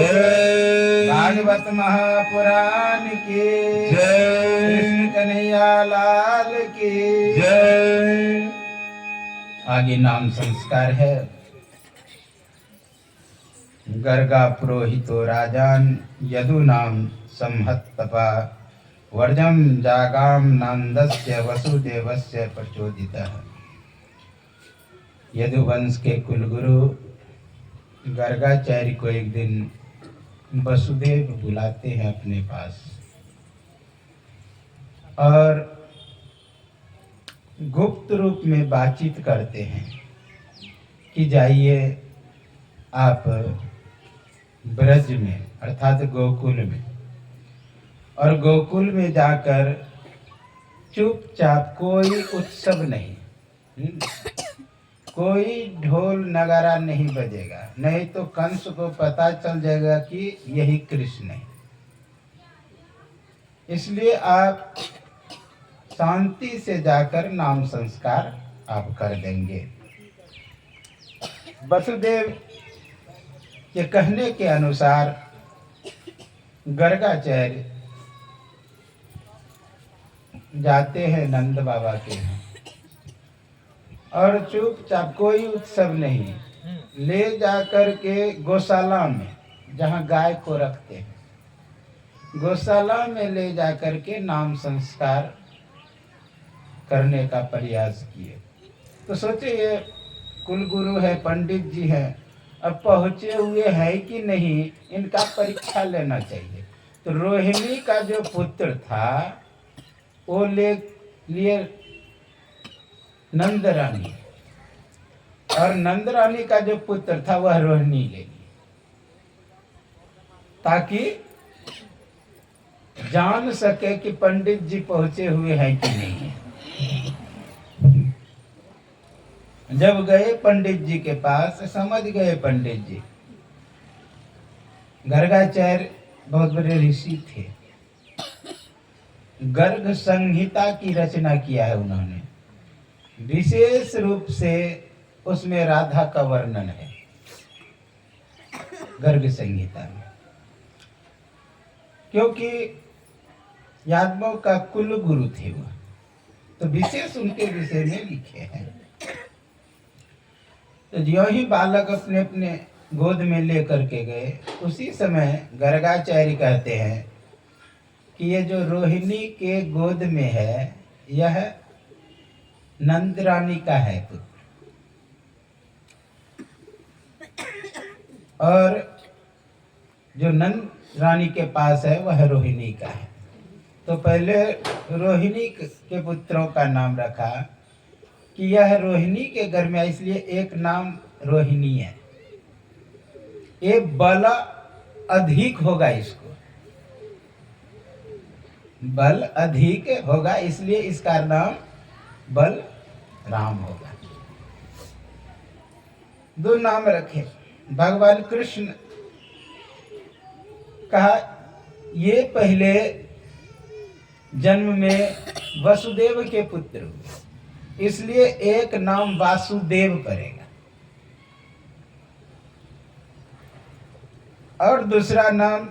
जय। भागवत महापुराण की जय। कृष्ण कन्हैया लाल की जय। आगे नाम संस्कार है। गर्गा पुरोहितो राजान यदुनाम संहत्तपा वर्जम जागाम नंदस्य वसुदेवस्य प्रचोदितः। यदुवंश के कुलगुरु गर्गाचार्य को एक दिन वसुदेव बुलाते हैं अपने पास और गुप्त रूप में बातचीत करते हैं कि जाइए आप ब्रज में अर्थात गोकुल में, और गोकुल में जाकर चुपचाप कोई उत्सव नहीं, कोई ढोल नगारा नहीं बजेगा, नहीं तो कंस को पता चल जाएगा कि यही कृष्ण है। इसलिए आप शांति से जाकर नाम संस्कार आप कर देंगे। वसुदेव के कहने के अनुसार गर्गाचार्य जाते हैं नंद बाबा के यहाँ और चुपचाप कोई उत्सव नहीं, ले जाकर के गौशाला में जहाँ गाय को रखते हैं, गौशाला में ले जाकर के नाम संस्कार करने का प्रयास किए। तो सोचे ये कुलगुरु है, पंडित जी हैं, अब पहुँचे हुए हैं कि नहीं, इनका परीक्षा लेना चाहिए। तो रोहिणी का जो पुत्र था वो लिए नंद रानी, और नंद रानी का जो पुत्र था वह रोहिणी ले ली, ताकि जान सके कि पंडित जी पहुंचे हुए हैं कि नहीं। जब गए पंडित जी के पास, समझ गए पंडित जी, गर्गाचार्य बहुत बड़े ऋषि थे, गर्ग संहिता की रचना किया है उन्होंने, विशेष रूप से उसमें राधा का वर्णन है गर्ग संहिता में, क्योंकि यादवों का कुल गुरु थे वह, तो विशेष उनके विषय में लिखे हैं। तो जो ही बालक अपने अपने गोद में लेकर के गए, उसी समय गर्गाचार्य कहते हैं कि ये जो रोहिणी के गोद में है यह नंद रानी का है पुत्र, और जो नंद रानी के पास है वह रोहिणी का है। तो पहले रोहिणी के पुत्रों का नाम रखा कि यह रोहिणी के घर में, इसलिए एक नाम रोहिणी है। ये बल अधिक होगा, इसको बल अधिक होगा, इसलिए इसका नाम बल राम होगा। दो नाम रखे। भगवान कृष्ण कहा ये पहले जन्म में वसुदेव के पुत्र हुए, इसलिए एक नाम वासुदेव पड़ेगा, और दूसरा नाम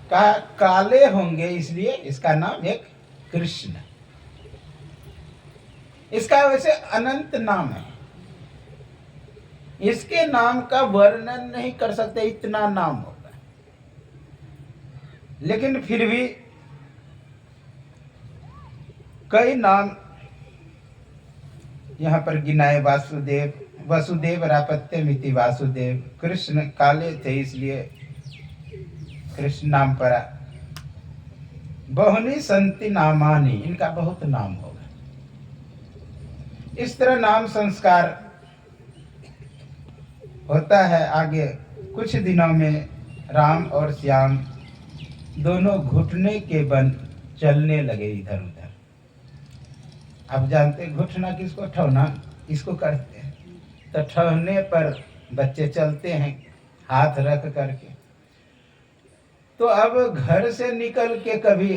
का काले होंगे, इसलिए इसका नाम एक कृष्ण। इसका वैसे अनंत नाम है, इसके नाम का वर्णन नहीं कर सकते, इतना नाम होगा। लेकिन फिर भी कई नाम यहाँ पर गिनाए। वासुदेव, वसुदेव रापत्य मिति वासुदेव, कृष्ण काले थे इसलिए कृष्ण नाम पड़ा। बहुनी संति नामानी, इनका बहुत नाम होगा। इस तरह नाम संस्कार होता है। आगे कुछ दिनों में राम और श्याम दोनों घुटने के बल चलने लगे इधर उधर। आप जानते घुटना किसको, ठौना इसको करते हैं, तो ठहरने पर बच्चे चलते हैं हाथ रख करके। तो अब घर से निकल के कभी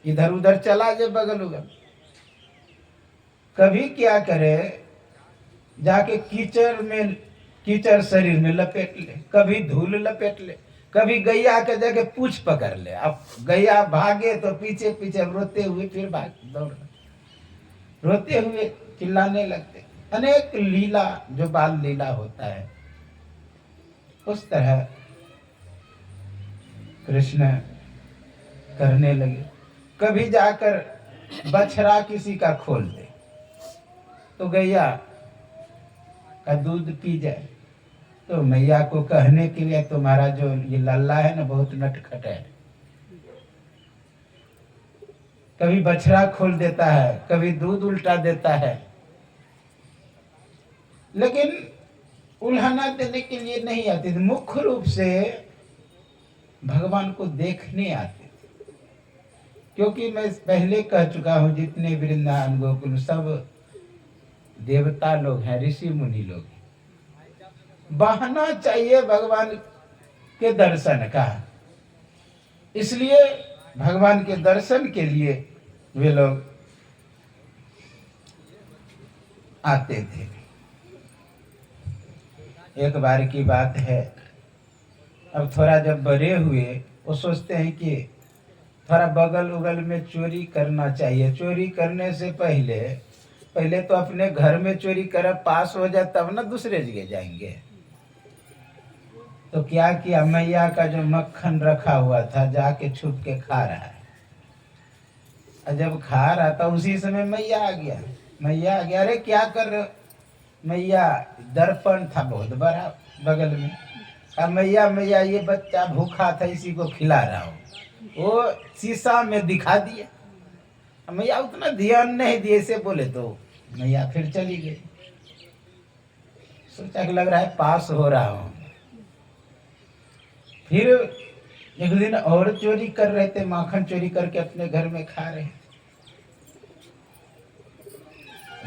इधर उधर चला जाए बगल उगल, कभी क्या करे जाके कीचड़ में कीचड़ शरीर में लपेट ले, कभी धूल लपेट ले, कभी गैया के जगह पूछ पकड़ ले। अब गैया भागे तो पीछे पीछे रोते हुए फिर भाग दौड़, रोते हुए चिल्लाने लगते। अनेक लीला जो बाल लीला होता है उस तरह कृष्ण करने लगे। कभी जाकर बछड़ा किसी का खोल दे तो गैया का दूध पी जाए, तो मैया को कहने के लिए तुम्हारा जो ये लल्ला है ना बहुत नटखट है। कभी बछड़ा खोल देता है, कभी दूध उल्टा देता है, लेकिन उल्हाना देने के लिए नहीं आते थे, मुख्य रूप से भगवान को देखने आते थे। क्योंकि मैं पहले कह चुका हूं जितने वृंदावन गोकुल सब देवता लोग हैं, ऋषि मुनि लोग हैं, बहाना चाहिए भगवान के दर्शन का। इसलिए भगवान के दर्शन के लिए वे लोग आते थे। एक बार की बात है, अब थोड़ा जब बड़े हुए वो सोचते हैं कि थोड़ा बगल उगल में चोरी करना चाहिए। चोरी करने से पहले तो अपने घर में चोरी कर पास हो जाए तब ना दूसरे जगह जाएंगे। तो क्या किया, मैया का जो मक्खन रखा हुआ था जाके छुप के खा रहा है। और जब खा रहा था उसी समय मैया आ गया। अरे क्या कर रहे हो? मैया, दर्पण था बहुत बड़ा बगल में। अब मैया ये बच्चा भूखा था इसी को खिला रहा हूँ। वो शीशा में दिखा दिया। मैया उतना ध्यान नहीं दिए से बोले तो मैया फिर चली गई। सोचा कि लग रहा है पास हो रहा हूँ। फिर एक दिन और चोरी कर रहे थे, माखन चोरी करके अपने घर में खा रहे थे।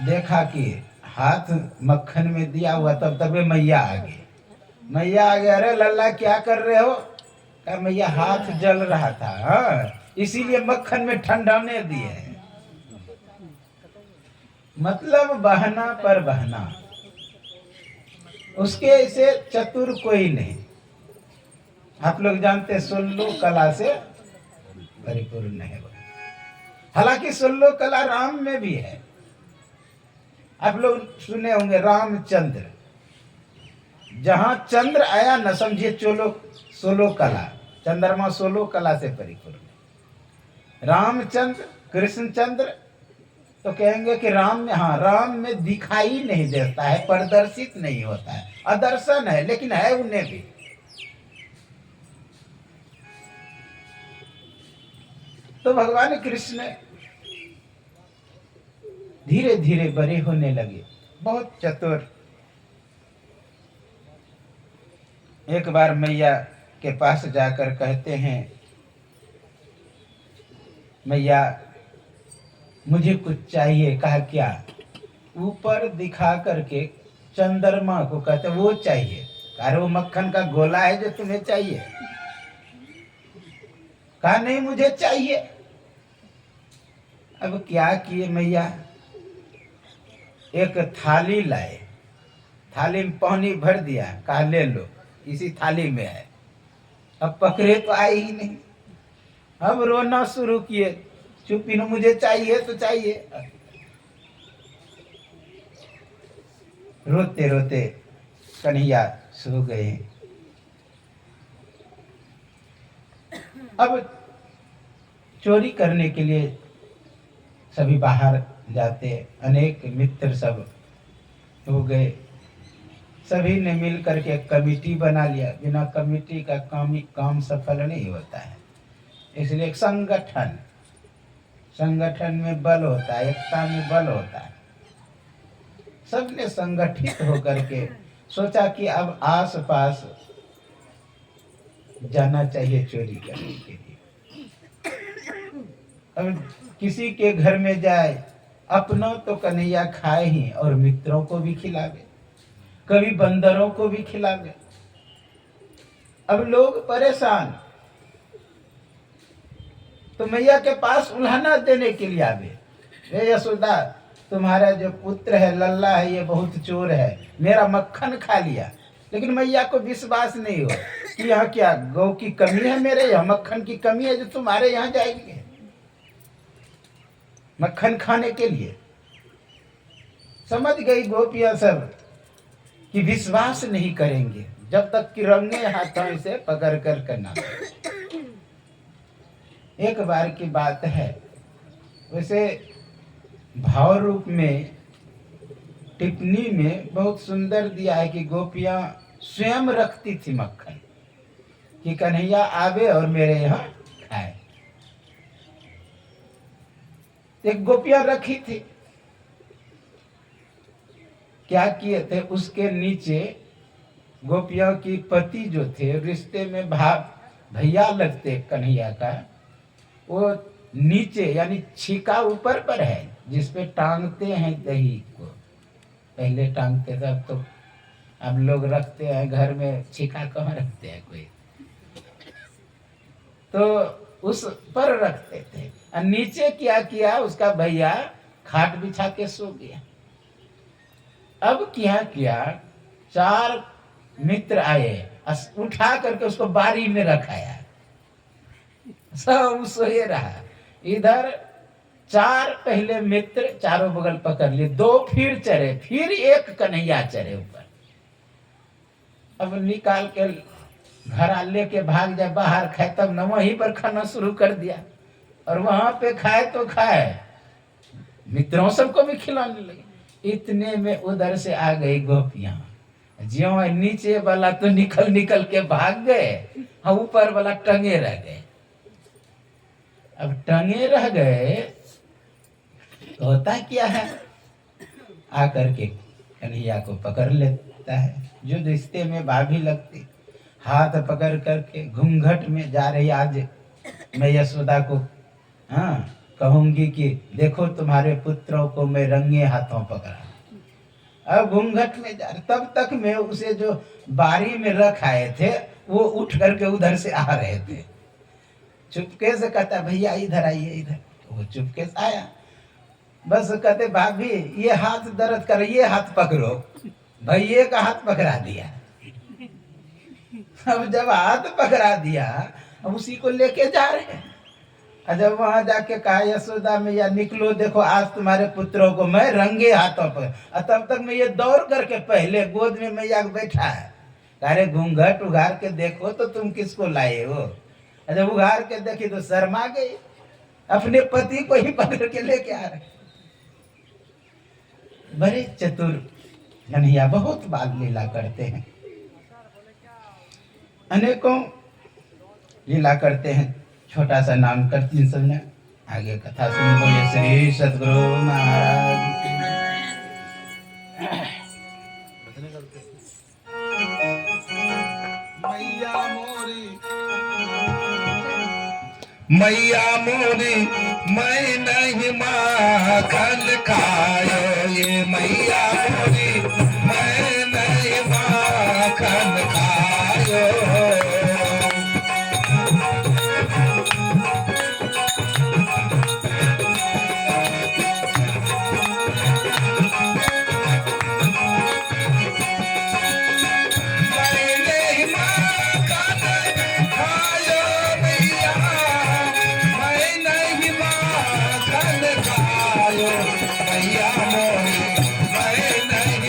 देखा कि हाथ मक्खन में दिया हुआ, तब तक वे मैया आ गई। अरे लल्ला क्या कर रहे हो? कहा मैया हाथ जल रहा था, हाँ इसीलिए मक्खन में ठंडाने दिए। मतलब बहाना पर बहाना, उसके ऐसे चतुर कोई नहीं। आप लोग जानते 16 कला से परिपूर्ण है। हालांकि 16 कला राम में भी है। आप लोग सुने होंगे रामचंद्र, जहां चंद्र आया न समझिए 16 कला, चंद्रमा 16 कला से परिपूर्ण। रामचंद्र, कृष्णचंद्र तो कहेंगे कि राम में, हाँ राम में दिखाई नहीं देता है, प्रदर्शित नहीं होता है, अदर्शन है, लेकिन है उन्हें भी। तो भगवान कृष्ण धीरे धीरे बड़े होने लगे, बहुत चतुर। एक बार मैया के पास जाकर कहते हैं, मैया मुझे कुछ चाहिए। कहा क्या? ऊपर दिखा करके चंद्रमा को कहते वो चाहिए। अरे वो मक्खन का गोला है जो तुम्हें चाहिए? कहा नहीं मुझे चाहिए। अब क्या किए मैया, एक थाली लाए, थाली में पानी भर दिया, कहा ले लो इसी थाली में है। अब पकड़े तो आए ही नहीं। अब रोना शुरू किए, चुप्पी न, मुझे चाहिए तो चाहिए। रोते रोते कन्हैया सो गए। अब चोरी करने के लिए सभी बाहर जाते, अनेक मित्र सब हो गए। सभी ने मिल करके एक कमेटी बना लिया। बिना कमेटी का काम सफल नहीं होता है। इसलिए एक संगठन में बल होता है, एकता में बल होता है। सबने संगठित होकर के सोचा कि अब आस पास जाना चाहिए चोरी करने के लिए। अब किसी के घर में जाए, अपनों तो कन्हैया खाए ही और मित्रों को भी खिलावे, कभी बंदरों को भी खिलावे। अब लोग परेशान, तो मैया के पास उल्हाना देने के लिए आवे। हे यशोदा, तुम्हारा जो पुत्र है लल्ला है, ये बहुत चोर है, मेरा मक्खन खा लिया, लेकिन मैया को विश्वास नहीं हो कि यहाँ क्या गौ की कमी है, मेरे यहाँ मक्खन की कमी है जो तुम्हारे यहाँ जाएगी मक्खन खाने के लिए। समझ गई गोपियां सब कि विश्वास नहीं करेंगे जब तक कि रंगे हाथों से पकड़ कर करना। एक बार की बात है, वैसे भाव रूप में टिप्पणी में बहुत सुंदर दिया है कि गोपियां स्वयं रखती थी मक्खन कि कन्हैया आवे और मेरे यहाँ खाए। एक गोपियां रखी थी, क्या किए थे, उसके नीचे गोपियों की पति जो थे रिश्ते में भैया लगते कन्हैया का, वो नीचे यानी छिका ऊपर पर है जिसपे टांगते हैं दही को। पहले टांगते थे, अब तो अब लोग रखते हैं घर में, छिका कहाँ रखते हैं कोई, तो उस पर रखते थे। और नीचे क्या किया, उसका भैया खाट बिछा के सो गया। अब क्या किया, 4 मित्र आए, उठा करके उसको बारी में रखाया, सब सोए रहा। इधर 4 पहले मित्र चारों बगल पकड़ लिए, 2 फिर चढ़े, फिर एक कन्हैया चढ़े ऊपर। अब निकाल के घर लेके भाग जाए बाहर खाए, तब न वहीं पर खाना शुरू कर दिया। और वहां पे खाए तो खाए, मित्रों सबको भी खिलाने लगे। इतने में उधर से आ गई गोपियां, ज्यों नीचे वाला तो निकल निकल के भाग गए, हाँ ऊपर वाला टंगे रह गए। अब टंगे रह गए तो होता क्या है, आकर के कन्हैया को पकड़ लेता है, जो रिश्ते में भाभी लगती, हाथ पकड़ करके घूंघट में जा रही। आज मैं यशोदा को हाँ कहूंगी कि देखो तुम्हारे पुत्रों को मैं रंगे हाथों पकड़ा। अब घूंघट में जा, तब तक मैं उसे जो बारी में रख आए थे वो उठ करके उधर से आ रहे थे। चुपके से कहता भैया इधर आइए इधर, तो वो चुपके से आया। बस कहते भाभी ये हाथ दर्द कर, ये हाथ पकड़ो, भैया का हाथ पकड़ा दिया। अब जब हाथ पकड़ा दिया, अब उसी को लेके जा रहे हैं। जब वहां जाके कहा यशोदा मैया निकलो, देखो आज तुम्हारे पुत्रों को मैं रंगे हाथों पर। तब तक मैं ये दौड़ करके पहले गोद में मैया बैठा है, अरे घूंघट उघार के देखो तो तुम किसको लाए हो। जब उघार के देखी तो शर्मा गई, अपने पति को ही पकड़ के लेके आ रहे। बड़े चतुर कन्हैया बहुत बाल लीला करते हैं, अनेकों लीला करते हैं। छोटा सा नाम करती सबने, आगे कथा सुन बोले श्री सद्गुरु महाराज की। मैया मोरी मैं नहीं माखन खायो, ये मैया मोरी मैं नहीं माखन खायो। मैया मोरी मैं नहीं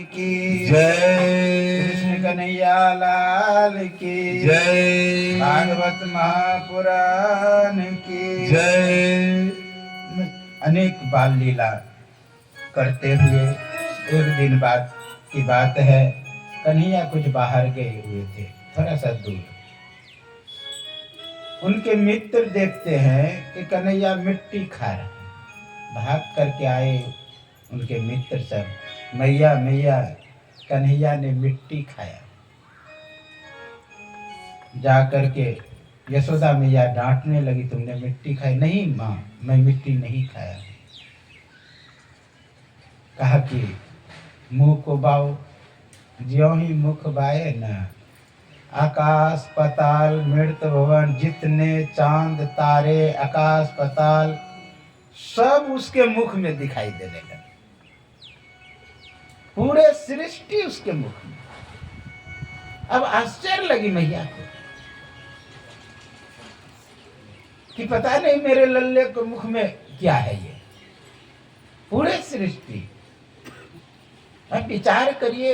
की जय कृष्ण कन्हैया लाल की जय भागवत महापुराण की जय। अनेक बाल लीला करते हुए एक दिन बाद की बात है, कन्हैया कुछ बाहर गए हुए थे, थोड़ा सा दूर। उनके मित्र देखते हैं कि कन्हैया मिट्टी खा रहा है। भाग करके आए उनके मित्र सब, मैया मैया कन्हैया ने मिट्टी खाया। जा करके यशोदा मैया डांटने लगी, तुमने मिट्टी खाई? नहीं माँ, मैं मिट्टी नहीं खाया। कहा कि मुंह को बाओ। ज्यों ही मुख बाए न, आकाश पाताल मृत भवन, जितने चांद तारे आकाश पाताल सब उसके मुख में दिखाई देने लगे। पूरे सृष्टि उसके मुख में। अब आश्चर्य लगी मैया को कि पता नहीं मेरे लल्ले के मुख में क्या है ये, पूरे सृष्टि। अब विचार करिए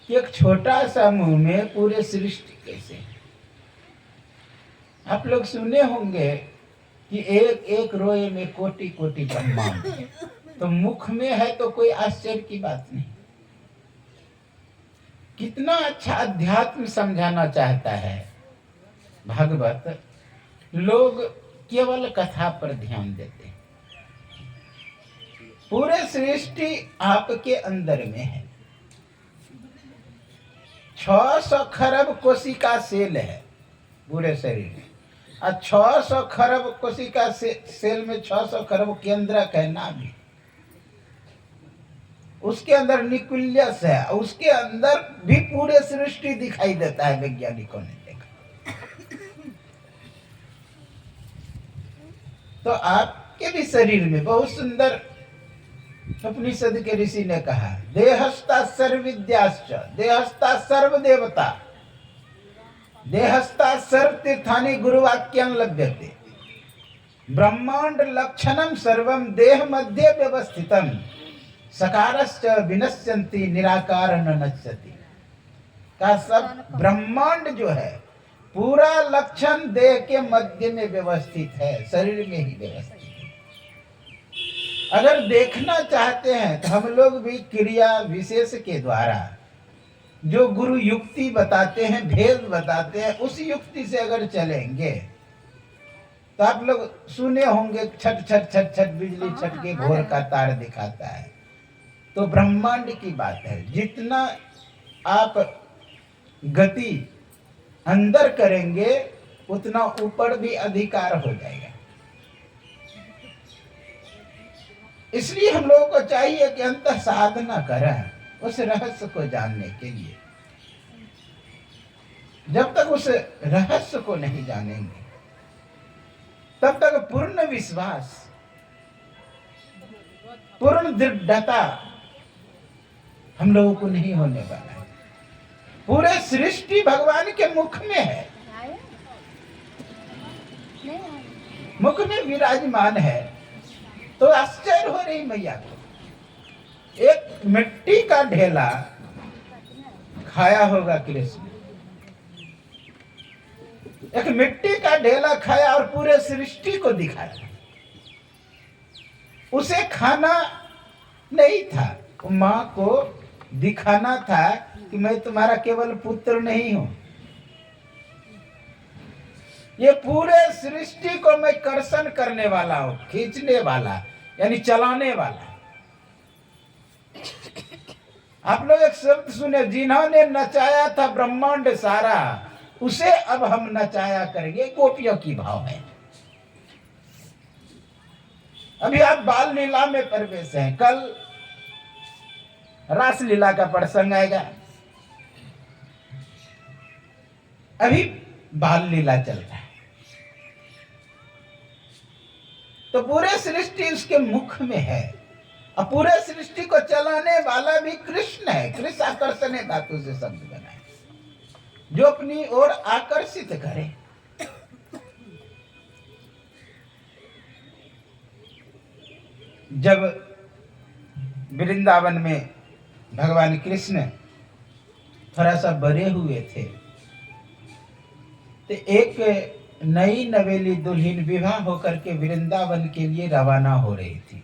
कि एक छोटा सा मुंह में पूरे सृष्टि कैसे। आप लोग सुने होंगे कि एक एक रोए में कोटि कोटि ब्रह्मांड, तो मुख में है तो कोई आश्चर्य की बात नहीं। कितना अच्छा अध्यात्म समझाना चाहता है भागवत। लोग केवल कथा पर ध्यान देते हैं। पूरे सृष्टि आपके अंदर में है। 600 खरब कोशिका सेल है पूरे शरीर में, और 600 खरब कोशिका सेल में 600 खरब केंद्रक है नाभि। उसके अंदर न्यूक्लियस है, उसके अंदर भी पूरे सृष्टि दिखाई देता है, वैज्ञानिकों ने देखा। तो आपके भी शरीर में बहुत सुंदर उपनिषद के ऋषि ने कहा, देहस्ता सर्वविद्याश्च देहस्ता सर्वदेवता देहस्ता सर्वतीर्थानि गुरुवाक्यं लभ्यते ब्रह्मांड लक्षणम सर्वम देह मध्य व्यवस्थितम सकारश्च विनश्यन्ति निराकार न नश्यति। का सब ब्रह्मांड जो है पूरा लक्षण देह के मध्य में व्यवस्थित है, शरीर में ही व्यवस्थित है। अगर देखना चाहते हैं तो हम लोग भी क्रिया विशेष के द्वारा जो गुरु युक्ति बताते हैं, भेद बताते हैं, उस युक्ति से अगर चलेंगे तो आप लोग सुने होंगे छट छट छट छट बिजली छटके भोर का तार दिखाता है। तो ब्रह्मांड की बात है। जितना आप गति अंदर करेंगे उतना ऊपर भी अधिकार हो जाएगा। इसलिए हम लोगों को चाहिए कि अंत साधना करें उस रहस्य को जानने के लिए। जब तक उस रहस्य को नहीं जानेंगे तब तक पूर्ण विश्वास, पूर्ण दृढ़ता हम लोगों को नहीं होने वाला है। पूरे सृष्टि भगवान के मुख में है, मुख में विराजमान है। तो आश्चर्य हो रही मैया को। एक मिट्टी का ढेला खाया होगा कृष्ण, एक मिट्टी का ढेला खाया और पूरे सृष्टि को दिखाया। उसे खाना नहीं था, माँ को दिखाना था कि मैं तुम्हारा केवल पुत्र नहीं हूं, ये पूरे सृष्टि को मैं कर्षण करने वाला हूं, खींचने वाला यानी चलाने वाला। आप लोग एक शब्द सुने, जिन्होंने नचाया था ब्रह्मांड सारा उसे अब हम नचाया करेंगे। गोपियों की भाव है। अभी आप बाल लीला में प्रवेश हैं, कल रास लीला का प्रसंग आएगा। अभी बाल लीला चल रहा है। तो पूरे सृष्टि उसके मुख में है और पूरे सृष्टि को चलाने वाला भी कृष्ण है। कृष्ण आकर्षण धातु से शब्द बना है, जो अपनी ओर आकर्षित करे। जब वृंदावन में भगवान कृष्ण थोड़ा सा बड़े हुए थे तो एक नई नवेली दुल्हन विवाह होकर के वृंदावन के लिए रवाना हो रही थी।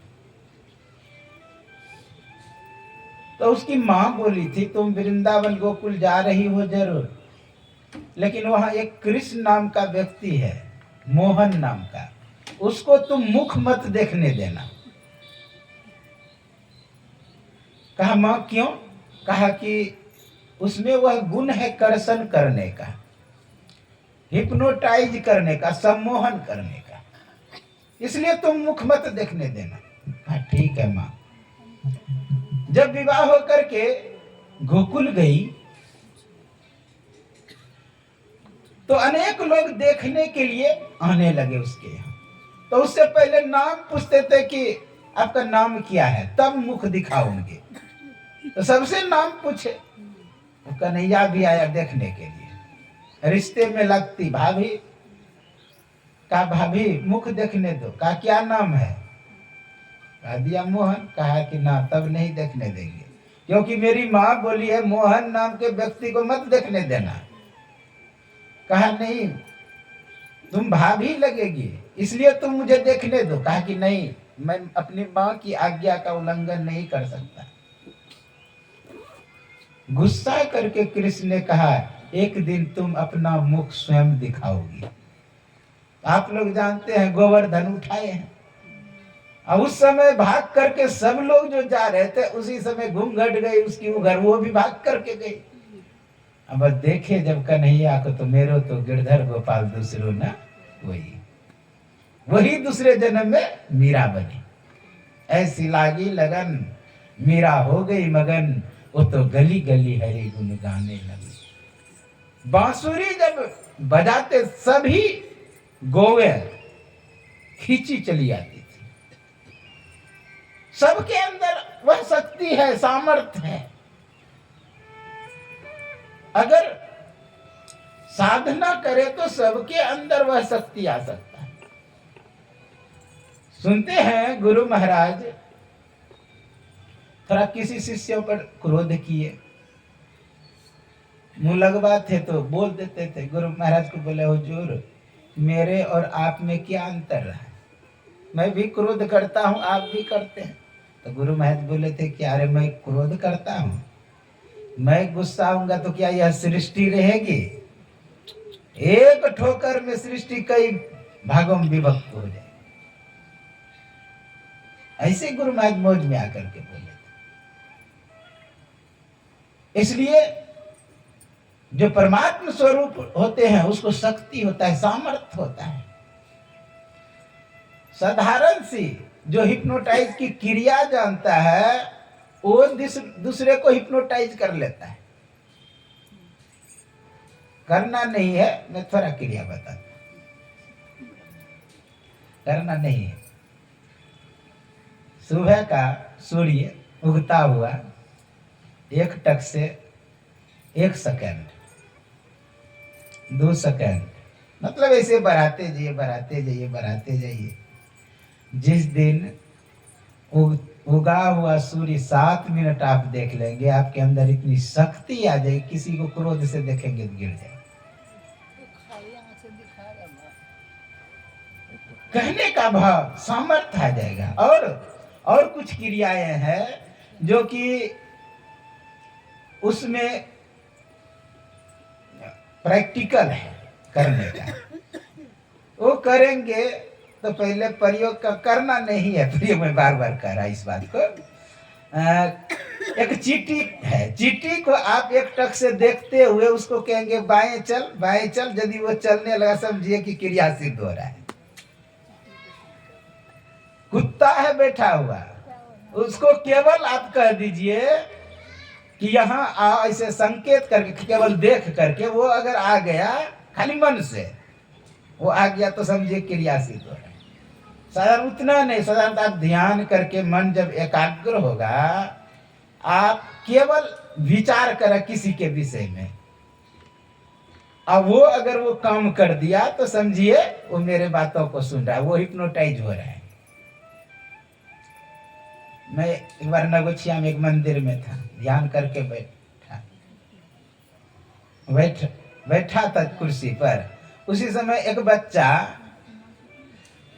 तो उसकी माँ बोली थी तुम वृंदावन गोकुल जा रही हो जरूर, लेकिन वहां एक कृष्ण नाम का व्यक्ति है, मोहन नाम का, उसको तुम मुख मत देखने देना। कहा माँ क्यों? कहा कि उसमें वह गुण है कर्षण करने का, हिप्नोटाइज करने का, सम्मोहन करने का, इसलिए तुम मुख मत देखने देना। हाँ ठीक है माँ। जब विवाह होकर के गोकुल गई तो अनेक लोग देखने के लिए आने लगे उसके यहाँ। तो उससे पहले नाम पूछते थे कि आपका नाम क्या है, तब मुख दिखाओगे। तो सबसे नाम पूछे, तो कन्हैया भी आया देखने के लिए। रिश्ते में लगती भाभी, कहा भाभी मुख देखने दो। कहा क्या नाम है? कहा दिया मोहन। कहा कि ना तब नहीं देखने देंगे, क्योंकि मेरी माँ बोली है मोहन नाम के व्यक्ति को मत देखने देना। कहा नहीं तुम भाभी लगेगी इसलिए तुम मुझे देखने दो। कहा कि नहीं, मैं अपनी माँ की आज्ञा का उल्लंघन नहीं कर सकता। गुस्सा करके कृष्ण ने कहा एक दिन तुम अपना मुख स्वयं दिखाओगी। आप लोग जानते हैं गोवर्धन उठाए हैं, और उस समय भाग करके सब लोग जो जा रहे थे उसी समय घूमघट गई उसकी उघर, वो भी भाग करके गई। अब देखे जब कन्हैया को तो मेरो तो गिरधर गोपाल दूसरो ना वही दूसरे जन्म में मीरा बनी। ऐसी लागी लगन मीरा हो गई मगन, वो तो गली गली हरि गुण गाने लगी। बांसुरी जब बजाते सभी गोवे खींची चली आती थी। सबके अंदर वह शक्ति है, सामर्थ्य है। अगर साधना करे तो सबके अंदर वह शक्ति आ सकता है। सुनते हैं गुरु महाराज थोड़ा किसी शिष्यों पर क्रोध किए, मुंह लगवा थे तो बोल देते थे। गुरु महाराज को बोले हुजूर मेरे और आप में क्या अंतर है? मैं भी क्रोध करता हूँ, आप भी करते हैं। तो गुरु महाराज बोले थे कि अरे मैं क्रोध करता हूँ, मैं गुस्सा आऊंगा तो क्या यह सृष्टि रहेगी? एक ठोकर में सृष्टि कई भागों में विभक्त हो जाए। ऐसे गुरु महाराज मौज में आकर के बोले थे। इसलिए जो परमात्मा स्वरूप होते हैं उसको शक्ति होता है, सामर्थ्य होता है। साधारण सी जो हिप्नोटाइज की क्रिया जानता है वो दूसरे को हिप्नोटाइज कर लेता है। करना नहीं है, मैं थोड़ा क्रिया बताता, करना नहीं है। सुबह का सूर्य उगता हुआ एक टक से 1 सेकंड 2 सेकंड, मतलब ऐसे बढ़ाते जाइए बढ़ाते जाइए बढ़ाते जाइए। जिस दिन उगा हुआ सूर्य 7 मिनट आप देख लेंगे, आपके अंदर इतनी शक्ति आ जाएगी, किसी को क्रोध से देखेंगे तो गिर जाए। कहने का भाव, सामर्थ्य आ जाएगा। और कुछ क्रियाएं हैं जो कि उसमें प्रैक्टिकल है करने का, वो करेंगे तो पहले प्रयोग का करना नहीं है। प्रयोग में बार बार कह रहा इस बात को। एक चींटी है, चींटी को आप एक टक से देखते हुए उसको कहेंगे बाएं चल बाएं चल, यदि वो चलने लगा समझिए कि क्रिया सिद्ध हो रहा है। कुत्ता है बैठा हुआ, उसको केवल आप कह दीजिए कि यहाँ आ, ऐसे संकेत करके केवल देख करके वो अगर आ गया, खाली मन से वो आ गया तो समझिए क्रिया सिद्ध हो रहा है। साधारण उतना नहीं, साधारण आप ध्यान करके मन जब एकाग्र होगा, आप केवल विचार करें किसी के विषय में, अब वो अगर वो काम कर दिया तो समझिए वो मेरे बातों को सुन रहा है, वो हिप्नोटाइज हो रहा है। मैं एक बार नगोछिया में एक मंदिर में था, ध्यान करके बैठा था कुर्सी पर। उसी समय एक बच्चा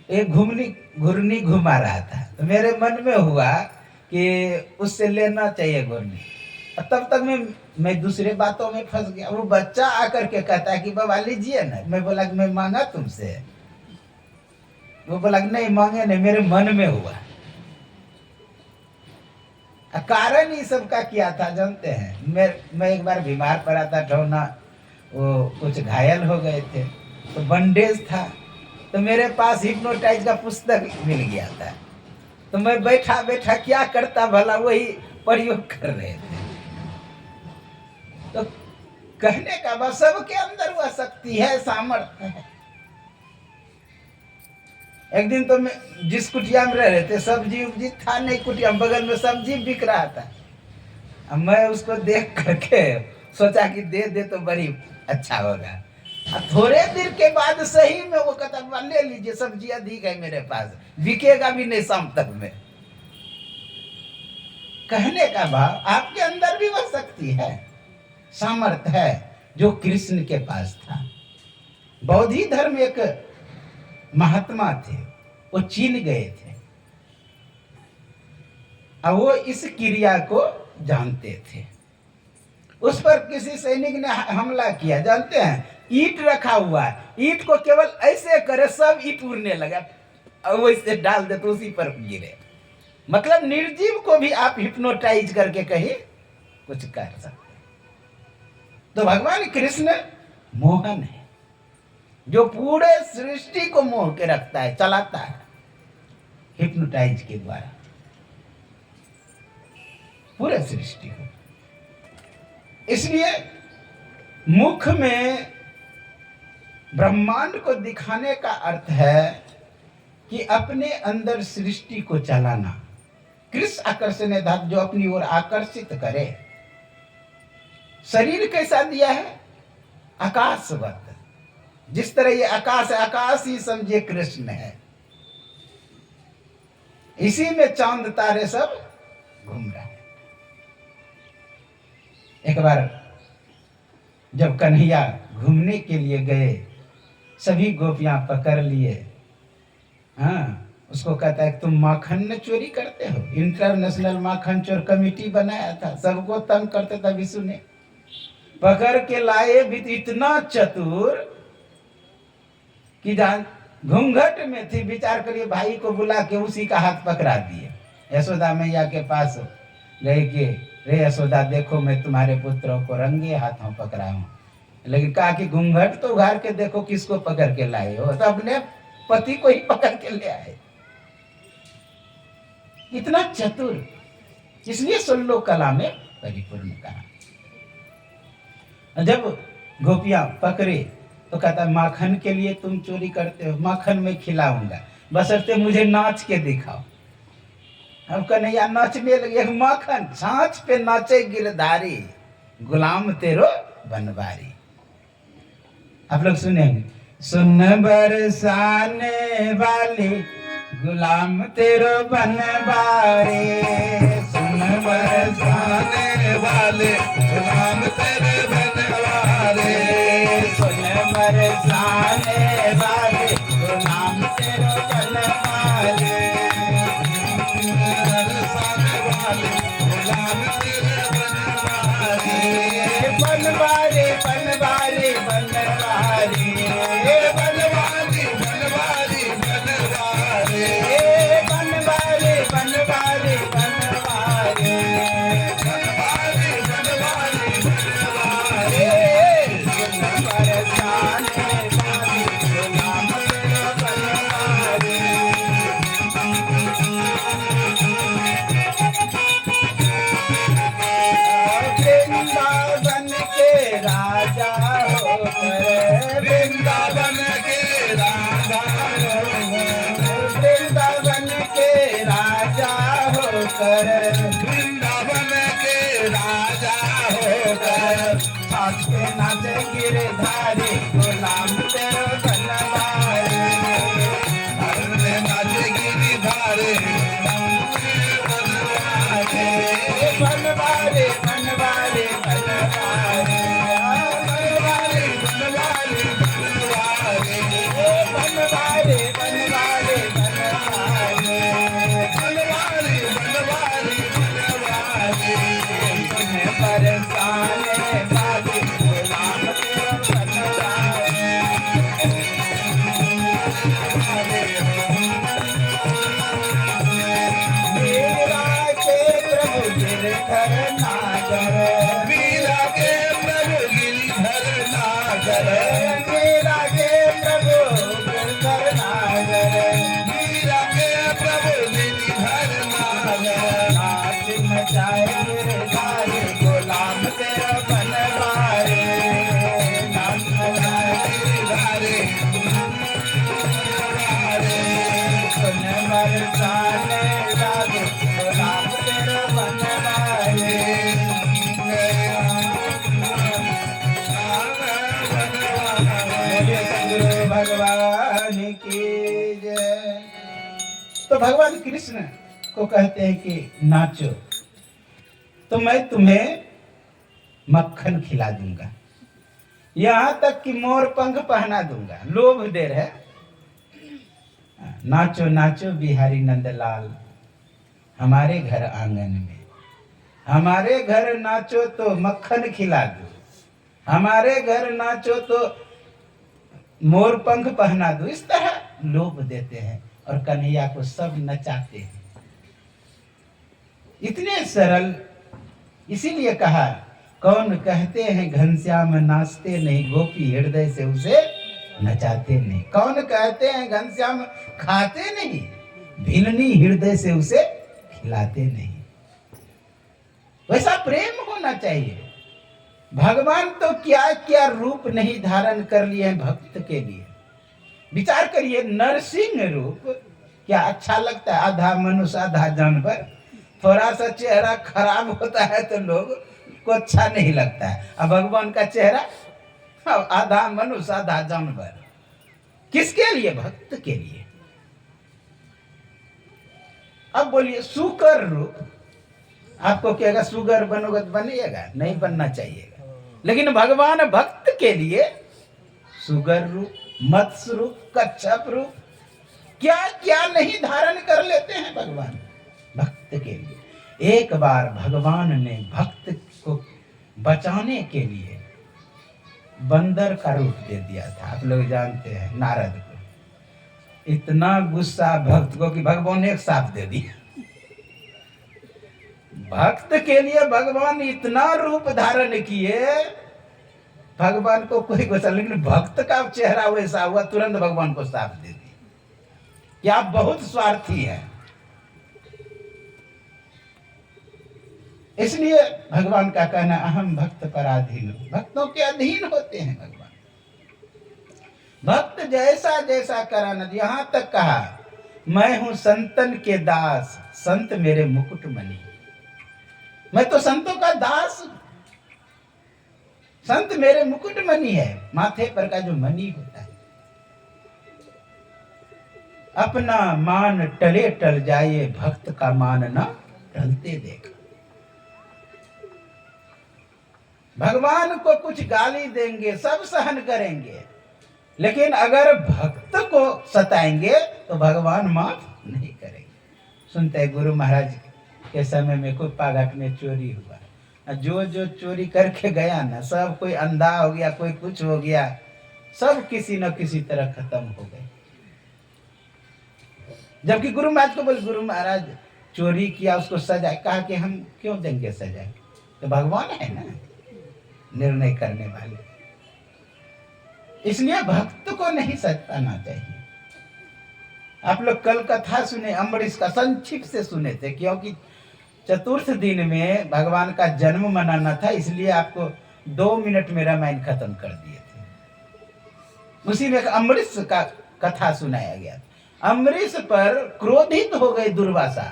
एक घुर्नी घुमा रहा था, तो मेरे मन में हुआ कि उससे लेना चाहिए घुर्नी। तब तक मैं दूसरे बातों में फंस गया। वो बच्चा आकर के कहता है कि बाबा लीजिए ना। मैं बोला कि मैं मांगा तुमसे? वो बोला कि नहीं मांगे नहीं, मेरे मन में हुआ। कारण ही सबका क्या था जानते हैं? मैं एक बार बीमार पड़ा था, ठौना वो कुछ घायल हो गए थे, तो बंडेज था, तो मेरे पास हिप्नोटाइज का पुस्तक मिल गया था। तो मैं बैठा बैठा क्या करता भला, वही प्रयोग कर रहे थे। तो कहने का बस सबके अंदर वह शक्ति है, सामर्थ्य है। एक दिन तो मैं जिस कुटिया में रह रहे थे, सब्जी उब्जी था नहीं कुटिया में, बगल में सब्जी बिक रहा था। अब मैं उसको देख करके सोचा कि दे दे तो बड़ी अच्छा होगा। थोड़े देर के बाद सही में वो कहता ले लीजिए, सब्जी अधिक है मेरे पास, बिकेगा भी नहीं शाम तक में। कहने का भाव आपके अंदर भी वह शक्ति है, सामर्थ्य है, जो कृष्ण के पास था। बौद्धी धर्म एक महात्मा थे, वो चीन गए थे, और वो इस क्रिया को जानते थे। उस पर किसी सैनिक ने हमला किया, जानते हैं? ईंट रखा हुआ है, ईंट को केवल ऐसे करे सब ईंट उड़ने लगा, और वो इसे डाल दे तो उसी पर गिरे। मतलब निर्जीव को भी आप हिप्नोटाइज करके कहीं कुछ कर सकते। तो भगवान कृष्ण मोहन है, जो पूरे सृष्टि को मोह के रखता है, चलाता है हिप्नोटाइज के द्वारा पूरे सृष्टि को। इसलिए मुख में ब्रह्मांड को दिखाने का अर्थ है कि अपने अंदर सृष्टि को चलाना। कृष्ण आकर्षण है धातु, जो अपनी ओर आकर्षित करे। शरीर कैसा दिया है? आकाशवत। जिस तरह ये आकाश है, आकाश ही समझिए कृष्ण है। इसी में चांद तारे सब घूम रहे हैं। एक बार जब कन्हैया घूमने के लिए गए, सभी गोपियां पकड़ लिए। हाँ, उसको कहता है तुम माखन न चोरी करते हो। इंटरनेशनल माखन चोर कमेटी बनाया था, सबको तंग करते था विष्णु ने। पकड़ के लाए भी तो इतना चतुर कि जान घूंघट में थी, विचार करिए, भाई को बुला के उसी का हाथ पकड़ा दिए। यशोदा मैया के पास गए कि रे यशोदा देखो, मैं तुम्हारे पुत्रों को रंगे हाथों पकड़ा हूं। लेकिन कहा कि घूंघट तो उघार के देखो किसको पकड़ के लाए हो, तो अपने पति को ही पकड़ के ले आए। इतना चतुर, इसलिए 16 कला में परिपूर्ण कहा। जब गोपियां पकड़े तो कहता माखन के लिए तुम चोरी करते हो, माखन में खिलाऊंगा, बशर्ते मुझे नाच के दिखाओ। अब कन्हैया नाचने लगे। माखन छाछ पे नाचे गिरधारी, गुलाम तेरो बनवारी। आप लोग सुनेंगे, सुन बरसाने वाली गुलाम तेरो बनवारी, सुन बरसाने वाले गुलाम तेरे बनवारी, सुन बरसाने वाले गुलाम तेरो बनवारी, बरसाने वाले गुलाम तेरे बनवारी, बनवारी बनवारी बनवारी, बनवारी बनवारी बनवारी, बनवारी बनवारी बनवारी, बनवारी बनवारी बनवारी, बरसाने वाली गुलाम तेरो बनवारी। वृंदावन के राजा होकर, वृंदावन के राजा होकर, वृंदावन के राजा होकर, वृंदावन के राजा होकर, साथ के नाचे गिरधारी गुलाम तेरो बनवारी, नाचे गिरधारी गुलाम तेरो बनवारी। तो भगवान कृष्ण को कहते हैं कि नाचो तो मैं तुम्हें मक्खन खिला दूंगा, यहां तक कि मोर पंख पहना दूंगा। लोभ दे रहे, नाचो नाचो बिहारी नंदलाल हमारे घर आंगन में, हमारे घर नाचो तो मक्खन खिला दो, हमारे घर नाचो तो मोर पंख पहना दो। इस तरह लोभ देते हैं और कन्हैया को सब नचाते हैं। इतने सरल, इसीलिए कहा कौन कहते हैं घनश्याम नाचते नहीं, गोपी हृदय से उसे नचाते नहीं। कौन कहते हैं घनश्याम खाते नहीं, भिलनी हृदय से उसे खिलाते नहीं। वैसा प्रेम होना चाहिए। भगवान तो क्या क्या रूप नहीं धारण कर लिए हैं भक्त के लिए। विचार करिए, नरसिंह रूप क्या अच्छा लगता है, आधा मनुष्य आधा जानवर। थोड़ा सा चेहरा खराब होता है तो लोग को अच्छा नहीं लगता है। अब भगवान का चेहरा आधा मनुष्य आधा जानवर, किसके लिए? भक्त के लिए। अब बोलिए सुकर रूप, आपको कहेगा सुगर बनोगे तो बनिएगा, नहीं बनना चाहिएगा। लेकिन भगवान भक्त के लिए सुगर रूप, मत्स्य रूप, कच्छप रूप, क्या क्या नहीं धारण कर लेते हैं भगवान भक्त के लिए। एक बार भगवान ने भक्त को बचाने के लिए बंदर का रूप दे दिया था। आप लोग जानते हैं नारद को इतना गुस्सा भक्त को कि भगवान ने एक साप दे दिया। भक्त के लिए भगवान इतना रूप धारण किए, भगवान को कोई गुस्सा, लेकिन भक्त का चेहरा वैसा हुआ, तुरंत भगवान को साप दे दी। क्या बहुत स्वार्थी है। इसलिए भगवान का कहना अहम भक्त पराधीन, भक्तों के अधीन होते हैं भगवान। भक्त जैसा जैसा कराना, यहां तक कहा मैं हूं संतन के दास, संत मेरे मुकुट मणि। मैं तो संतों का दास, संत मेरे मुकुट मणि है, माथे पर का जो मणि होता है। अपना मान टले टल जाए, भक्त का मान न टलते देखा। भगवान को कुछ गाली देंगे, सब सहन करेंगे, लेकिन अगर भक्त को सताएंगे तो भगवान माफ नहीं करेंगे। सुनते गुरु महाराज के समय में कोई पागट में चोरी हुआ, जो जो चोरी करके गया ना, सब कोई अंधा हो गया, कोई कुछ हो गया, सब किसी न किसी तरह खत्म हो गए। जबकि गुरु महाराज को बोले, गुरु महाराज चोरी किया उसको सजा, कहा कि हम क्यों देंगे सजा, तो भगवान है ना निर्णय करने वाले। इसलिए भक्त को नहीं सताना चाहिए। आप लोग कल कथा सुने, अम्बरीश का संक्षिप्त से सुने थे, क्योंकि चतुर्थ दिन में भगवान का जन्म मनाना था, इसलिए आपको 2 मिनट में रामायण खत्म कर दिए थे। उसी में अम्बरीश का कथा सुनाया गया। अम्बरीश पर क्रोधित हो गए दुर्वासा,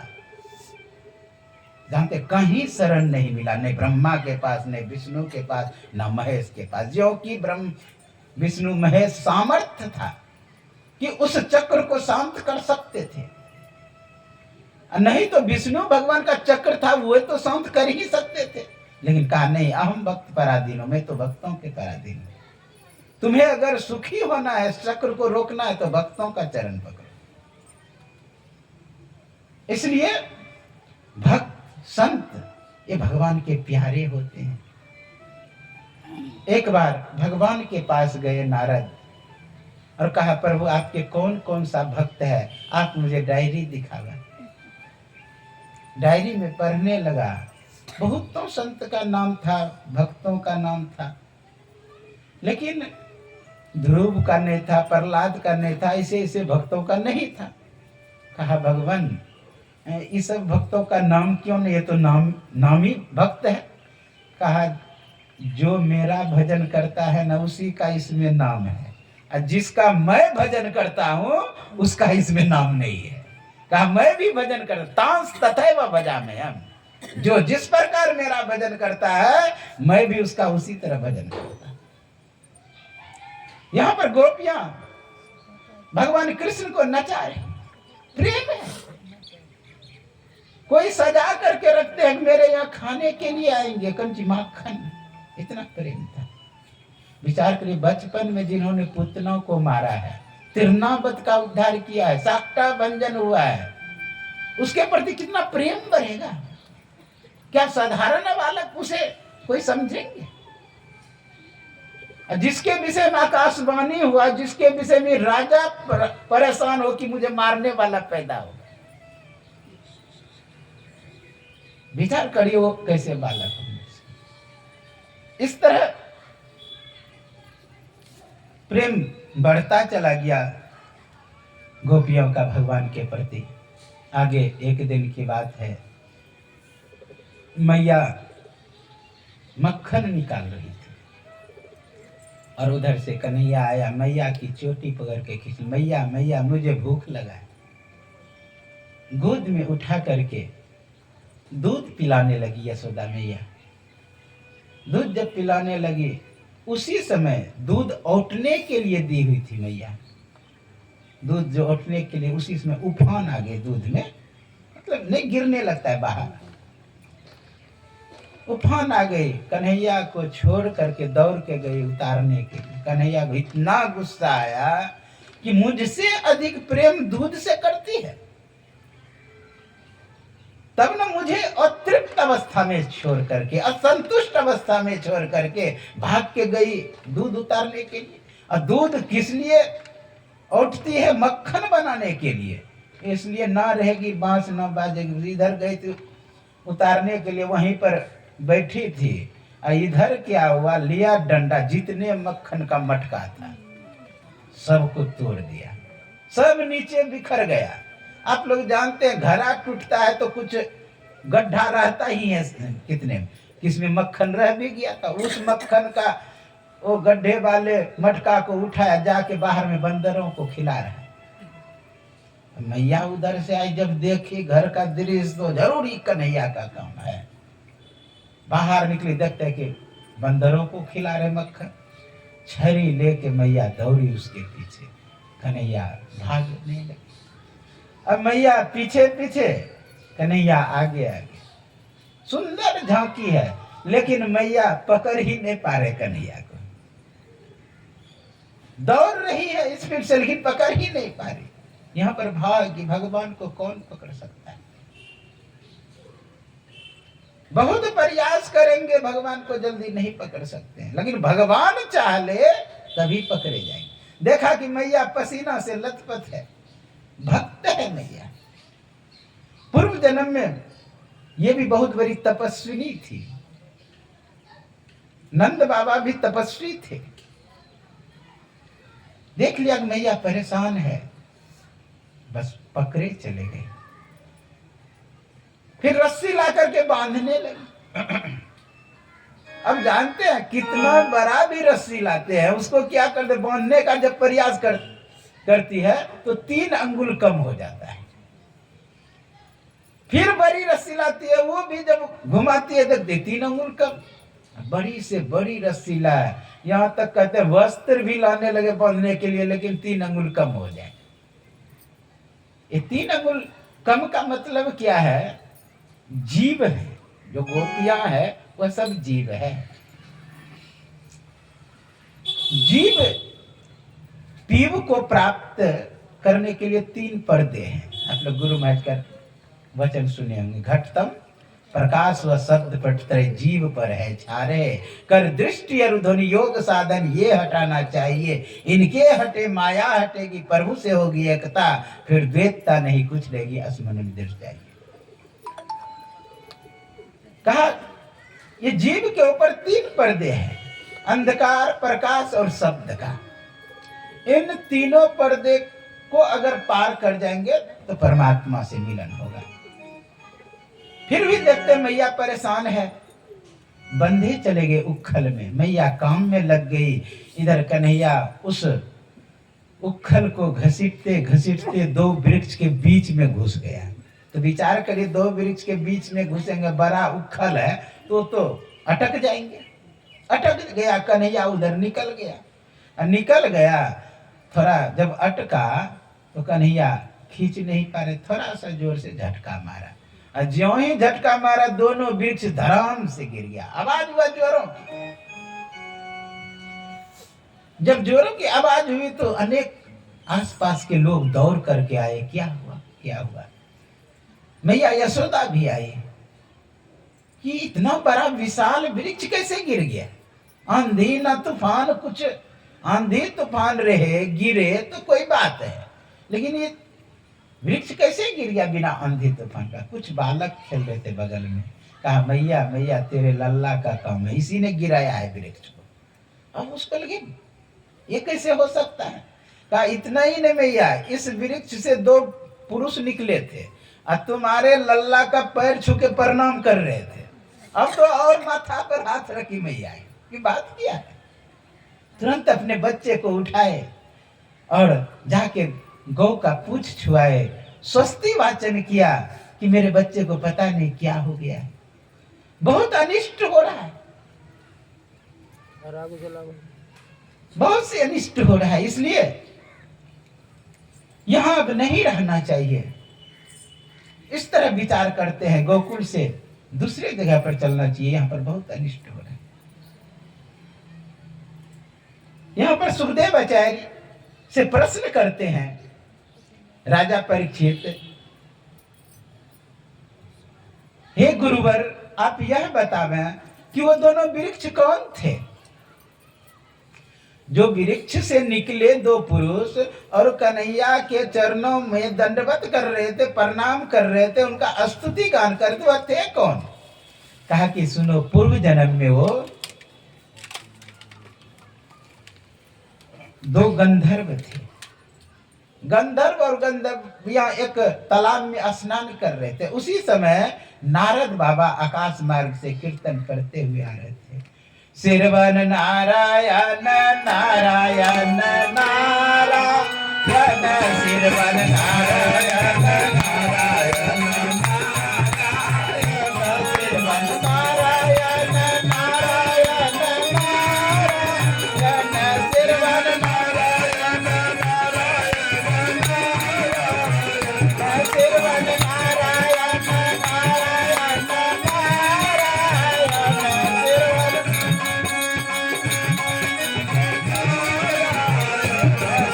जानते कहीं शरण नहीं मिला, नहीं ब्रह्मा के पास, नहीं विष्णु के पास, न महेश के पास। जो कि ब्रह्म विष्णु महेश सामर्थ्य था कि उस चक्र को शांत कर सकते थे, नहीं तो विष्णु भगवान का चक्र था, वो तो शांत कर ही सकते थे। लेकिन कहा नहीं, अहम भक्त पराधीन हूं, मैं तो भक्तों के पराधीन हूं। तुम्हें अगर सुखी होना है, चक्र को रोकना है, तो भक्तों का चरण पकड़ो। इसलिए भक्त संत ये भगवान के प्यारे होते हैं। एक बार भगवान के पास गए नारद और कहा, प्रभु आपके कौन कौन सा भक्त है, आप मुझे डायरी दिखावा। डायरी में पढ़ने लगा, बहुतों संत का नाम था, भक्तों का नाम था, लेकिन ध्रुव का नहीं था, प्रहलाद का नहीं था, ऐसे ऐसे भक्तों का नहीं था। कहा भगवान इस सब भक्तों का नाम क्यों नहीं, ये तो नामी भक्त है। कहा जो मेरा भजन करता है ना, उसी का इसमें नाम है, और जिसका मैं भजन करता हूँ उसका इसमें नाम नहीं है। कहा मैं भी भजन करता, तांस तथैव भजामि हम, जो जिस प्रकार मेरा भजन करता है मैं भी उसका उसी तरह भजन करता। यहाँ पर गोपियां भगवान कृष्ण को नचा रही, प्रेम है। कोई सजा करके रखते हैं मेरे यहाँ खाने के लिए आएंगे, कंची माखन, इतना प्रेम था। विचार करिए, बचपन में जिन्होंने पुतनों को मारा है, तिरनावत का उद्धार किया है, साक्टा भंजन हुआ है, उसके प्रति कितना प्रेम बढ़ेगा। क्या साधारण बालक उसे कोई समझेंगे? जिसके विषय में आकाशवाणी हुआ, जिसके विषय में राजा परेशान हो कि मुझे मारने वाला पैदा होगा, विचार करिए वो कैसे बालक होंगे। इस तरह प्रेम बढ़ता चला गया गोपियों का भगवान के प्रति। आगे एक दिन की बात है, मैया मक्खन निकाल रही थी और उधर से कन्हैया आया, मैया की चोटी पकड़ के खींच, मैया मैया मुझे भूख लगा है। गोद में उठा करके दूध पिलाने लगी यशोदा मैया। दूध जब पिलाने लगी, उसी समय दूध औटने के लिए दी हुई थी मैया। दूध जो औटने के लिए, उसी समय उफान आ गए दूध में, मतलब नहीं गिरने लगता है बाहर, उफान आ गई। कन्हैया को छोड़ करके दौड़ के गई उतारने के लिए। कन्हैया को इतना गुस्सा आया कि मुझसे अधिक प्रेम दूध से करती है, तब न मुझे अतृप्त अवस्था में छोड़ करके, असंतुष्ट अवस्था में छोड़ करके भाग के गई दूध उतारने के लिए। और दूध किस लिए उठती है? मक्खन बनाने के लिए। इसलिए ना रहेगी बांस ना बाजेगी। इधर गई थी उतारने के लिए, वहीं पर बैठी थी, और इधर क्या हुआ, लिया डंडा, जितने मक्खन का मटका था सबको तोड़ दिया, सब नीचे बिखर गया। आप लोग जानते हैं घड़ा टूटता है तो कुछ गड्ढा रहता ही है, कितने किसमें मक्खन रह भी गया था। उस मक्खन का वो गड्ढे वाले मटका को उठाया, जाके बाहर में बंदरों को खिला रहा है। मैया उधर से आई, जब देखी घर का दृश्य तो जरूरी कन्हैया का काम है। बाहर निकली, देखते कि बंदरों को खिला रहे मक्खन। छरी लेके मैया दौड़ी उसके पीछे, कन्हैया भागने लगी। अब मैया पीछे पीछे, कन्हैया आगे आगे। सुंदर झांकी है, लेकिन मैया पकड़ ही नहीं पा रहे कन्हैया को। दौड़ रही है स्पीड से, लेकिन पकड़ ही नहीं पा रही। यहाँ पर भाव कि भगवान को कौन पकड़ सकता है? बहुत प्रयास करेंगे, भगवान को जल्दी नहीं पकड़ सकते हैं, लेकिन भगवान चाह ले तभी पकड़े जाएंगे। देखा कि मैया पसीना से लथपथ है, भक्त है मैया। पूर्व जन्म में ये भी बहुत बड़ी तपस्विनी थी। नंद बाबा भी तपस्वी थे। देख लिया कि मैया परेशान है, बस पकड़े चले गए। फिर रस्सी ला करके बांधने लगी। अब जानते हैं कितना बड़ा भी रस्सी लाते हैं, उसको क्या करते, बांधने का जब प्रयास करती है तो 3 अंगुल कम हो जाता है। फिर बड़ी रस्सी लाती है, वो भी जब घुमाती है तो 3 अंगुल कम। बड़ी से बड़ी रस्सी लाए, यहाँ तक कहते हैं वस्त्र भी लाने लगे बांधने के लिए, लेकिन 3 अंगुल कम हो जाए। ये 3 अंगुल कम का मतलब क्या है? जीव है, जो गोपियां है वह सब जीव है। जीव पीव को प्राप्त करने के लिए 3 पर्दे हैं। आप लोग गुरु महाराज का वचन सुने होंगे, घटतम प्रकाश व शब्द पटतरे जीव पर है छारे, कर दृष्टि अरुध्वनि योग साधन ये हटाना चाहिए, इनके हटे माया हटेगी, प्रभु से होगी एकता, फिर द्वैतता नहीं कुछ रहेगी, असमन निर्दय चाहिए। कहा ये जीव के ऊपर 3 पर्दे हैं, अंधकार, प्रकाश और शब्द का। इन तीनों पर्दे को अगर पार कर जाएंगे तो परमात्मा से मिलन होगा। फिर भी देखते मैया परेशान है, बंधे चले गए उखल में। मैया काम में लग गई, इधर कन्हैया उस उखल को घसीटते घसीटते 2 वृक्ष के बीच में घुस गया। तो विचार करिए, 2 वृक्ष के बीच में घुसेंगे, बड़ा उखल है तो अटक जाएंगे। अटक गया कन्हैया, उधर निकल गया। निकल गया, थोड़ा जब अटका तो कन्हैया खींच नहीं पा रहे, थोड़ा सा जोर से झटका मारा और ज्यों ही झटका मारा दोनों वृक्ष धड़ाम से गिर गया। आवाज हुआ जोरों की। जब जोरों की आवाज हुई तो अनेक आसपास के लोग दौड़ करके आए। क्या हुआ, क्या हुआ? मैया यशोदा भी आई कि इतना बड़ा विशाल वृक्ष कैसे गिर गया? आंधी न तूफान, कुछ आंधी तूफान रहे गिरे तो कोई बात है, लेकिन ये वृक्ष कैसे गिर गया बिना आंधी तूफान का? कुछ बालक खेल रहे थे बगल में। कहा मैया मैया तेरे लल्ला का काम है, इसी ने गिराया है वृक्ष को। अब उसको लगे ये कैसे हो सकता है? कहा इतना ही नहीं मैया, इस वृक्ष से दो पुरुष निकले थे और तुम्हारे लल्ला का पैर छू के प्रणाम कर रहे थे। अब तो और माथा पर हाथ रखी मैया की बात किया है। तुरंत अपने बच्चे को उठाए और जाके गौ का पूंछ छुआए, स्वस्ति वाचन किया कि मेरे बच्चे को पता नहीं क्या हो गया है, बहुत अनिष्ट हो रहा है, बहुत से अनिष्ट हो रहा है, इसलिए यहां अब नहीं रहना चाहिए। इस तरह विचार करते हैं, गोकुल से दूसरे जगह पर चलना चाहिए, यहां पर बहुत अनिष्ट हो रहा है। यहां पर सुखदेव आचार्य से प्रश्न करते हैं राजा परीक्षित, हे गुरुवर आप यह बतावें कि वो दोनों वृक्ष कौन थे? जो वृक्ष से निकले दो पुरुष और कन्हैया के चरणों में दंडवत कर रहे थे, प्रणाम कर रहे थे, उनका स्तुति गान करते, वह थे कौन? कहा कि सुनो, पूर्व जन्म में वो दो गंधर्व थे। गंधर्व और गंधर्वियां एक तालाब में स्नान कर रहे थे। उसी समय नारद बाबा आकाश मार्ग से कीर्तन करते हुए आ रहे थे। सिरवन नारायण नारायण नारायण, सिरवन नारायण नारायण नारायण, सिरवन नारायण नारायण नारायण, सिरवन नारायण नारायण नारायण, सिरवन नारायण नारायण नारायण,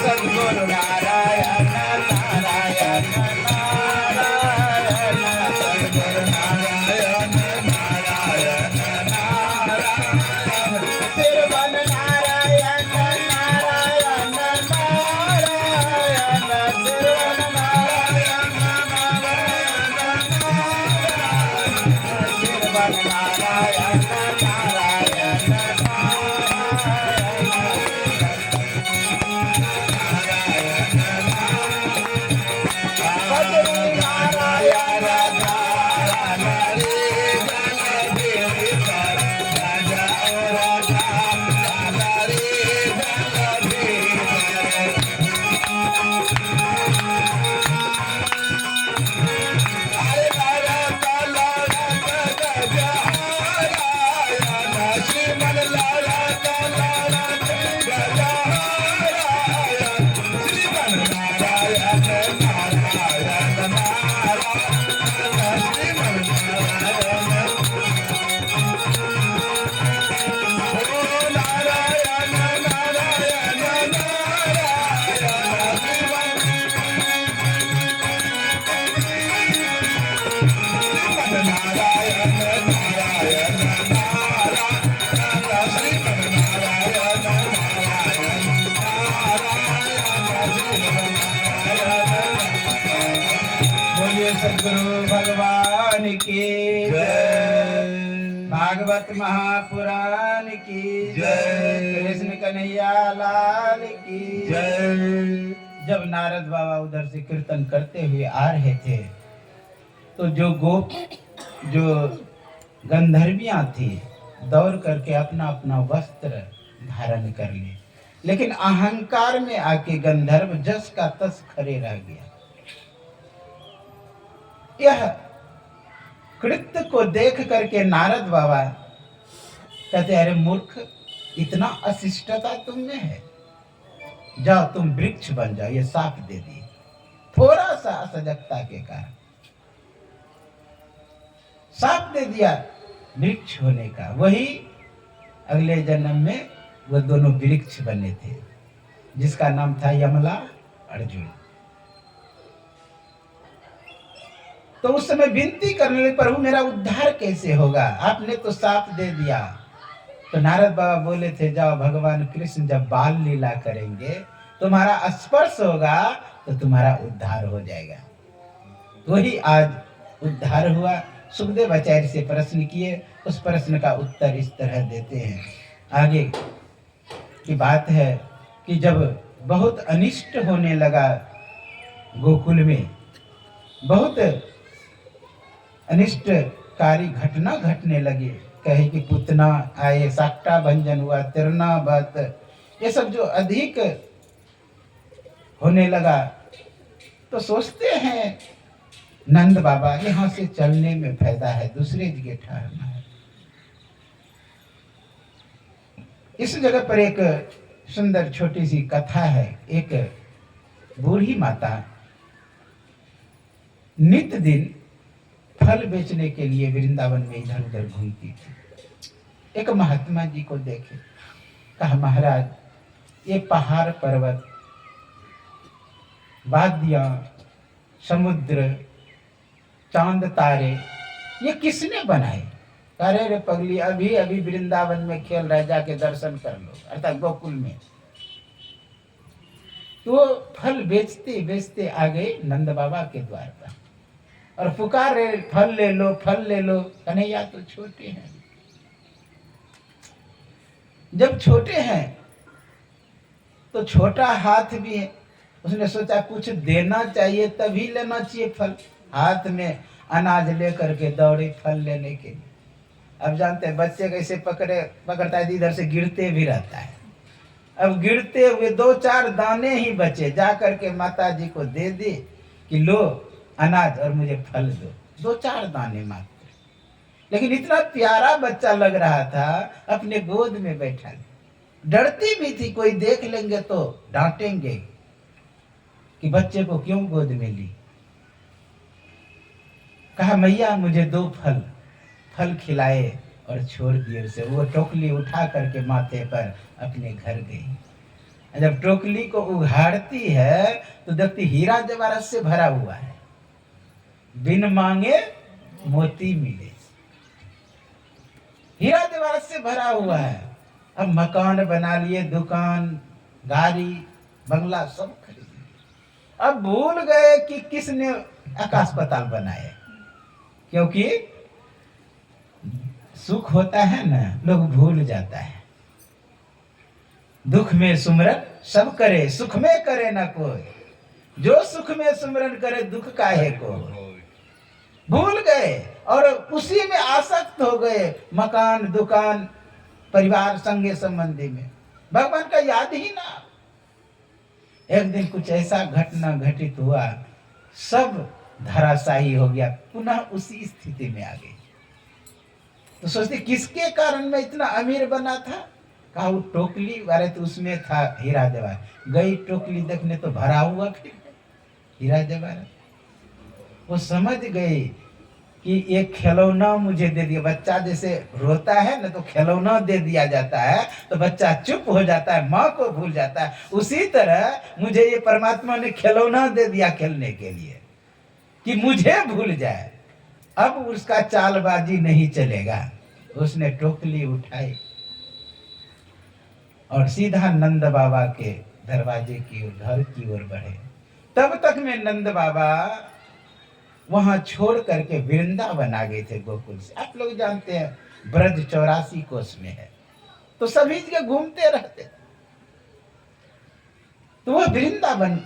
सद्गुरु नारायण नारायण नारायण, सद्गुरु नारायण नारायण नारायण, सिरवन नारायण नारायण नारायण, सिरवन नारायण नारायण नारायण, सिरवन नारायण नारायण सद्गुरु भगवान की जय, भागवत महापुराण की जय, कृष्ण कन्हैया लाल की जय। जब नारद बाबा उधर से कीर्तन करते हुए आ रहे थे तो जो गंधर्वियां थी दौड़ करके अपना अपना वस्त्र धारण कर लिए, लेकिन अहंकार में आके गंधर्व जस का तस खड़े रह गया। यह कृत्य को देख करके नारद बाबा कहते, अरे मूर्ख, इतना अशिष्टता तुम में है, जाओ तुम वृक्ष बन जाओ। ये साफ दे दिए थोड़ा सा असजगता के कारण। साथ दे दिया वृक्ष होने का। वही अगले जन्म में वो दोनों वृक्ष बने थे, जिसका नाम था यमला अर्जुन। तो उस समय विनती करने लगे, प्रभु मेरा उद्धार कैसे होगा, आपने तो साथ दे दिया। तो नारद बाबा बोले थे, जाओ भगवान कृष्ण जब बाल लीला करेंगे, तुम्हारा स्पर्श होगा तो तुम्हारा उद्धार हो जाएगा। वही आज उद्धार हुआ। सुखदेव आचार्य से प्रश्न किए, उस प्रश्न का उत्तर इस तरह देते हैं। आगे की बात है कि जब बहुत अनिष्ट होने लगा गोकुल में, बहुत अनिष्टकारी घटना घटने लगी, कहे कि पुतना आए, साक्टा भंजन हुआ, तिरनावत, ये सब जो अधिक होने लगा, तो सोचते हैं नंद बाबा यहाँ से चलने में फायदा है, दूसरे जगह ठहरना है। इस जगह पर एक सुंदर छोटी सी कथा है। एक बूढ़ी माता नित्य दिन फल बेचने के लिए वृंदावन में इधर उधर घूमती थी। एक महात्मा जी को देखे, कहा महाराज ये पहाड़ पर्वत, वादियां, समुद्र, चांद तारे, ये किसने बनाए? अरे रे पगली, अभी अभी वृंदावन में खेल रहे, जाके दर्शन कर लो, अर्थात गोकुल में। तो फल बेचते बेचते आ गए नंद बाबा के द्वार पर और पुकार रहे, फल ले लो, फल ले लो। कन्हैया तो छोटे हैं। जब छोटे हैं तो छोटा हाथ भी है, उसने सोचा कुछ देना चाहिए, तभी लेना चाहिए फल। हाथ में अनाज लेकर के दौड़े फल लेने के लिए। अब जानते हैं बच्चे कैसे पकड़ता है, इधर से गिरते भी रहता है। अब गिरते हुए 2-4 दाने ही बचे, जा करके माता जी को दे दी कि लो अनाज और मुझे फल दो। 2-4 दाने मात्र, लेकिन इतना प्यारा बच्चा लग रहा था, अपने गोद में बैठा। डरती भी थी, कोई देख लेंगे तो डांटेंगे कि बच्चे को क्यों गोद में ली। कहा मैया मुझे 2 फल खिलाए और छोड़ दिए उसे। वो टोकली उठा करके माथे पर अपने घर गई। जब टोकली को उघाड़ती है तो देखती हीरा जवाहरात से भरा हुआ है, बिन मांगे मोती मिले, हीरा जवाहरात से भरा हुआ है। अब मकान बना लिए, दुकान, गाड़ी, बंगला सब खरीद लिए। अब भूल गए कि किसने आकाश पाताल बनाए, क्योंकि सुख होता है ना, लोग भूल जाता है। दुख में सुमरन सब करे, सुख में करे ना कोई। जो सुख में सुमरन करे, दुख काहे को। भूल गए और उसी में आसक्त हो गए, मकान, दुकान, परिवार, संगे संबंधी में। भगवान का याद ही ना। एक दिन कुछ ऐसा घटना घटित हुआ, सब धराशायी हो गया, पुनः उसी स्थिति में आ गई। तो सोचते किसके कारण मैं इतना अमीर बना था? कहा वो टोकली वाले, तो उसमें था हीरा जवाहरात। गई टोकली देखने तो भरा हुआ फिर हीरा जवाहरात। वो समझ गई कि एक खिलौना मुझे दे दिया। बच्चा जैसे रोता है ना, तो खिलौना दे दिया जाता है तो बच्चा चुप हो जाता है, माँ को भूल जाता है। उसी तरह मुझे ये परमात्मा ने खिलौना दे दिया खेलने के लिए कि मुझे भूल जाए। अब उसका चालबाजी नहीं चलेगा। उसने टोकली उठाई और सीधा नंद बाबा के दरवाजे की ओर, घर की ओर बढ़े। तब तक में नंद बाबा वहां छोड़ करके वृंदावन आ गए थे गोकुल से। आप लोग जानते हैं ब्रज 84 कोस में है, तो सभी जगह घूमते रहते। तो वह वृंदावन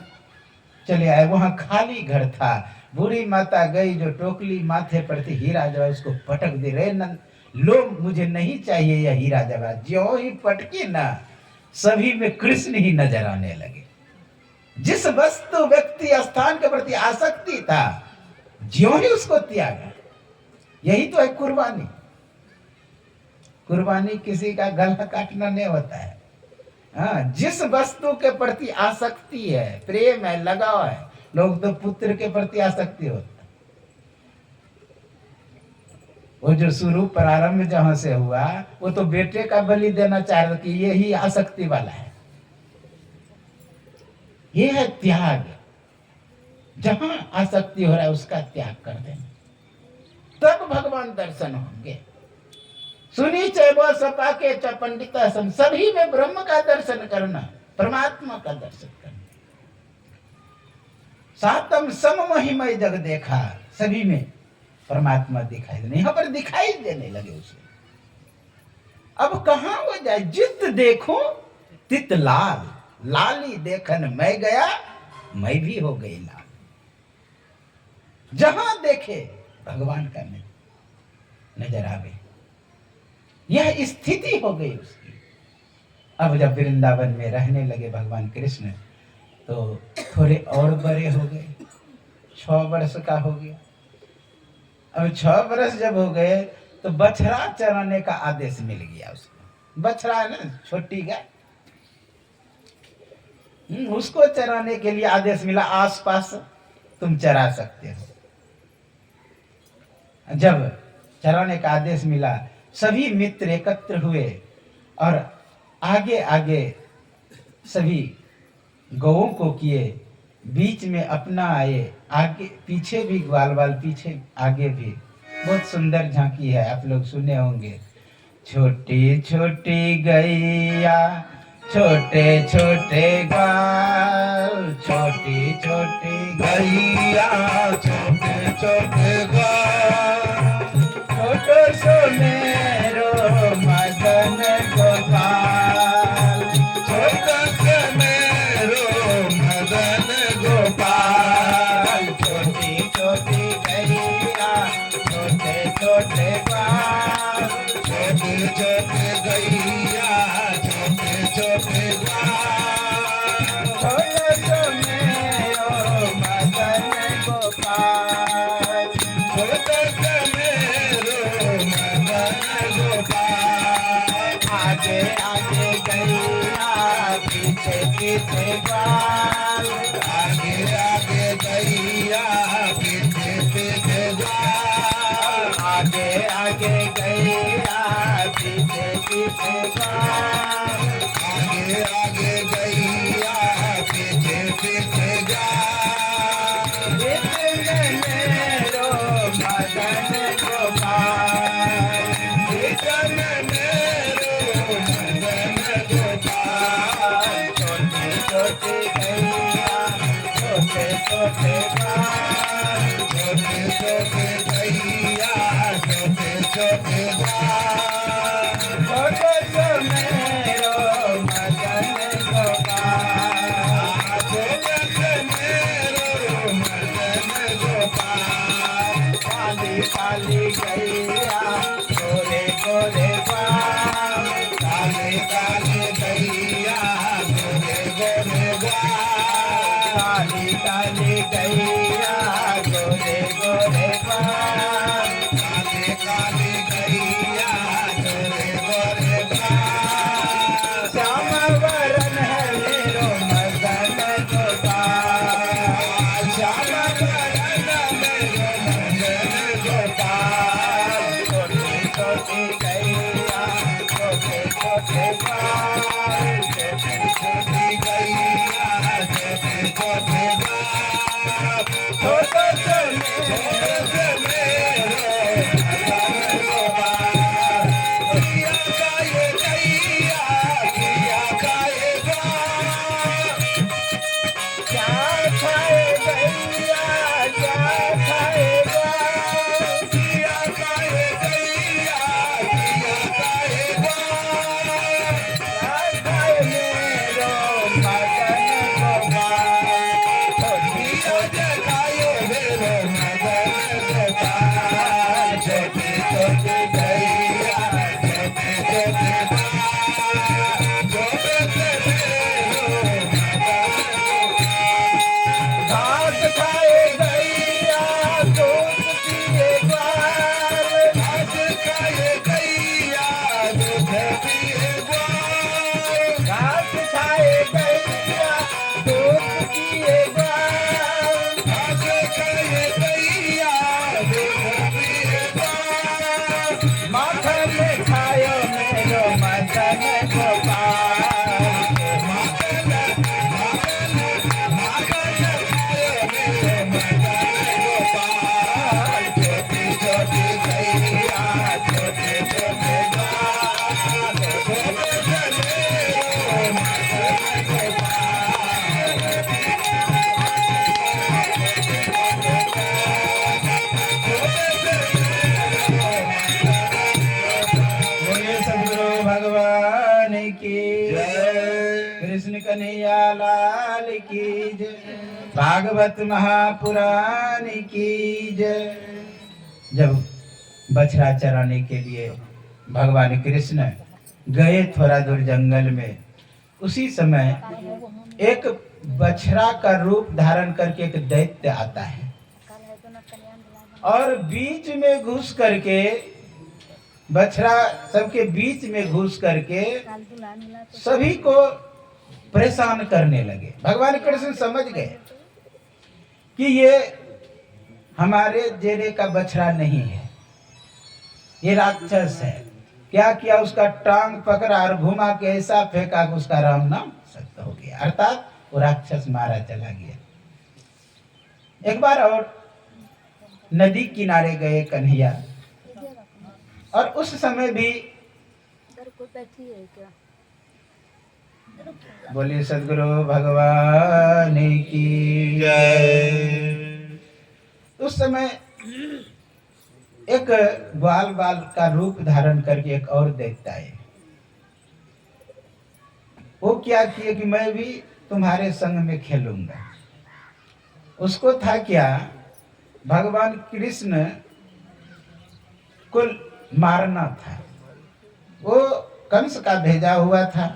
चले आए। वहां खाली घर था। बूढ़ी माता गई, जो टोकली माथे पर थी हीरा जवाहरात, उसको पटक दे रहे नंद, लो मुझे नहीं चाहिए यह हीरा जवाहरात। ज्यों ही पटकी ना, सभी में कृष्ण ही नजर आने लगे। जिस वस्तु, व्यक्ति, स्थान के प्रति आसक्ति था, ज्यों ही उसको त्यागा। यही तो है कुर्बानी। कुर्बानी किसी का गला काटना नहीं होता है। हाँ, जिस वस्तु के प्रति आसक्ति है, प्रेम है, लगाव है, लोग तो पुत्र के प्रति आसक्ति होता। वो जो शुरू प्रारंभ जहां से हुआ वो तो बेटे का बलि देना चाह रहा कि यही आसक्ति वाला है। ये है त्याग। जहां आसक्ति हो रहा है उसका त्याग कर देना, तब भगवान दर्शन होंगे। सुनी चैव सपा के च पंडिता सम, सभी में ब्रह्म का दर्शन करना, परमात्मा का दर्शन करना। सातम सम महिमय जग देखा, सभी में परमात्मा दिखाई देने, यहां पर दिखाई देने लगे उसे। अब कहां वो जाए, जित देखो तित लाल, लाली देखन मैं गया, मैं भी हो गई लाल। जहां देखे भगवान का नजर आवे, यह स्थिति हो गई उसकी। अब जब वृंदावन में रहने लगे भगवान कृष्ण, तो थोड़े और बड़े हो गए, 6 वर्ष का हो गया। अब 6 वर्ष जब हो गए तो बछड़ा चराने का आदेश मिल गया उसको। बछड़ा है ना, छोटी गाय, उसको चराने के लिए आदेश मिला, आसपास तुम चरा सकते हो। जब चराने का आदेश मिला, सभी मित्र एकत्र हुए और आगे आगे सभी गौओं को किए, बीच में अपना आए, आगे पीछे भी ग्वाल वाल, पीछे आगे भी। बहुत सुंदर झांकी है, आप लोग सुने होंगे। छोटी छोटी गैया, छोटे छोटे ग्वाल, छोटी छोटी गैया छोटे छोटे ग्वाल, छोटो सोनेरो मदन गोपाल, छोटा से मेरो मदन गोपाल। छोटी छोटी गैया, छोटे छोटे ग्वाल, छोटे छोटे गैया छोटे छोटे ग्वाल, छोटो सोनेरो मदन गोपाल, छोटा से मेरो मदन गोपाल। आगे आगे गैया, पीछे पीछे ग्वाल, आगे आगे गैया पीछे पीछे ग्वाल, आगे आगे गैया, पीछे पीछे ग्वाल, आगे आगे गैया पीछे पीछे ग्वाल। मेरो मदन गोपाल, इतन मेरो मदन गोपाल, छोटी छोटी गैया, छोटे छोटे ग्वाल, छोटे छोटे गैया छोटे छोटे ग्वाल। छोटे सो मेरो मदन गोपाल, छोटे मेरो मदन गोपाल, काली काली गैया, गोरे गोरे ग्वाल, काले काले गैया गोरे गोरे ग्वाल, काली काली गैया, गोरे गोरे ग्वाल, काले काले गैया गोरे गोरे ग्वाल। श्याम वरण है मेरो मदन गोपाल, श्याम वरण मेरो मदन गोपाल, छोटी छोटी गैया, छोटे छोटे ग्वाल, छोटी छोटी गैया छोटे छोटे ग्वाल। छोटे से छोटे से मेरो मदन गोपाल, किया खाए गैया किया खाए ग्वाल, क्या खाए गैया, क्या खाएगा, किया कन्हैया लाल की जय, भागवत महापुराण की जय। जब बछड़ा चराने के लिए भगवान कृष्ण गए थोड़ा दूर जंगल में, उसी समय एक बछड़ा का रूप धारण करके एक दैत्य आता है और बीच में घुस करके, बछड़ा सबके बीच में घुस करके सभी को परेशान करने लगे। भगवान कृष्ण समझ गए कि ये हमारे जेरे का बछड़ा नहीं है, ये राक्षस है। क्या किया, उसका टांग पकड़ा और घुमा के ऐसा फेंका कि उसका राम नाम सत्य हो गया, अर्थात वो राक्षस मारा चला गया। एक बार और नदी किनारे गए कन्हैया, और उस समय भी बोलिए सदगुरु भगवान की जय। उस समय एक ग्वाल बाल का रूप धारण करके एक और दैत्य आए। वो क्या किए कि मैं भी तुम्हारे संग में खेलूंगा। उसको था क्या, भगवान कृष्ण को मारना था। वो कंस का भेजा हुआ था,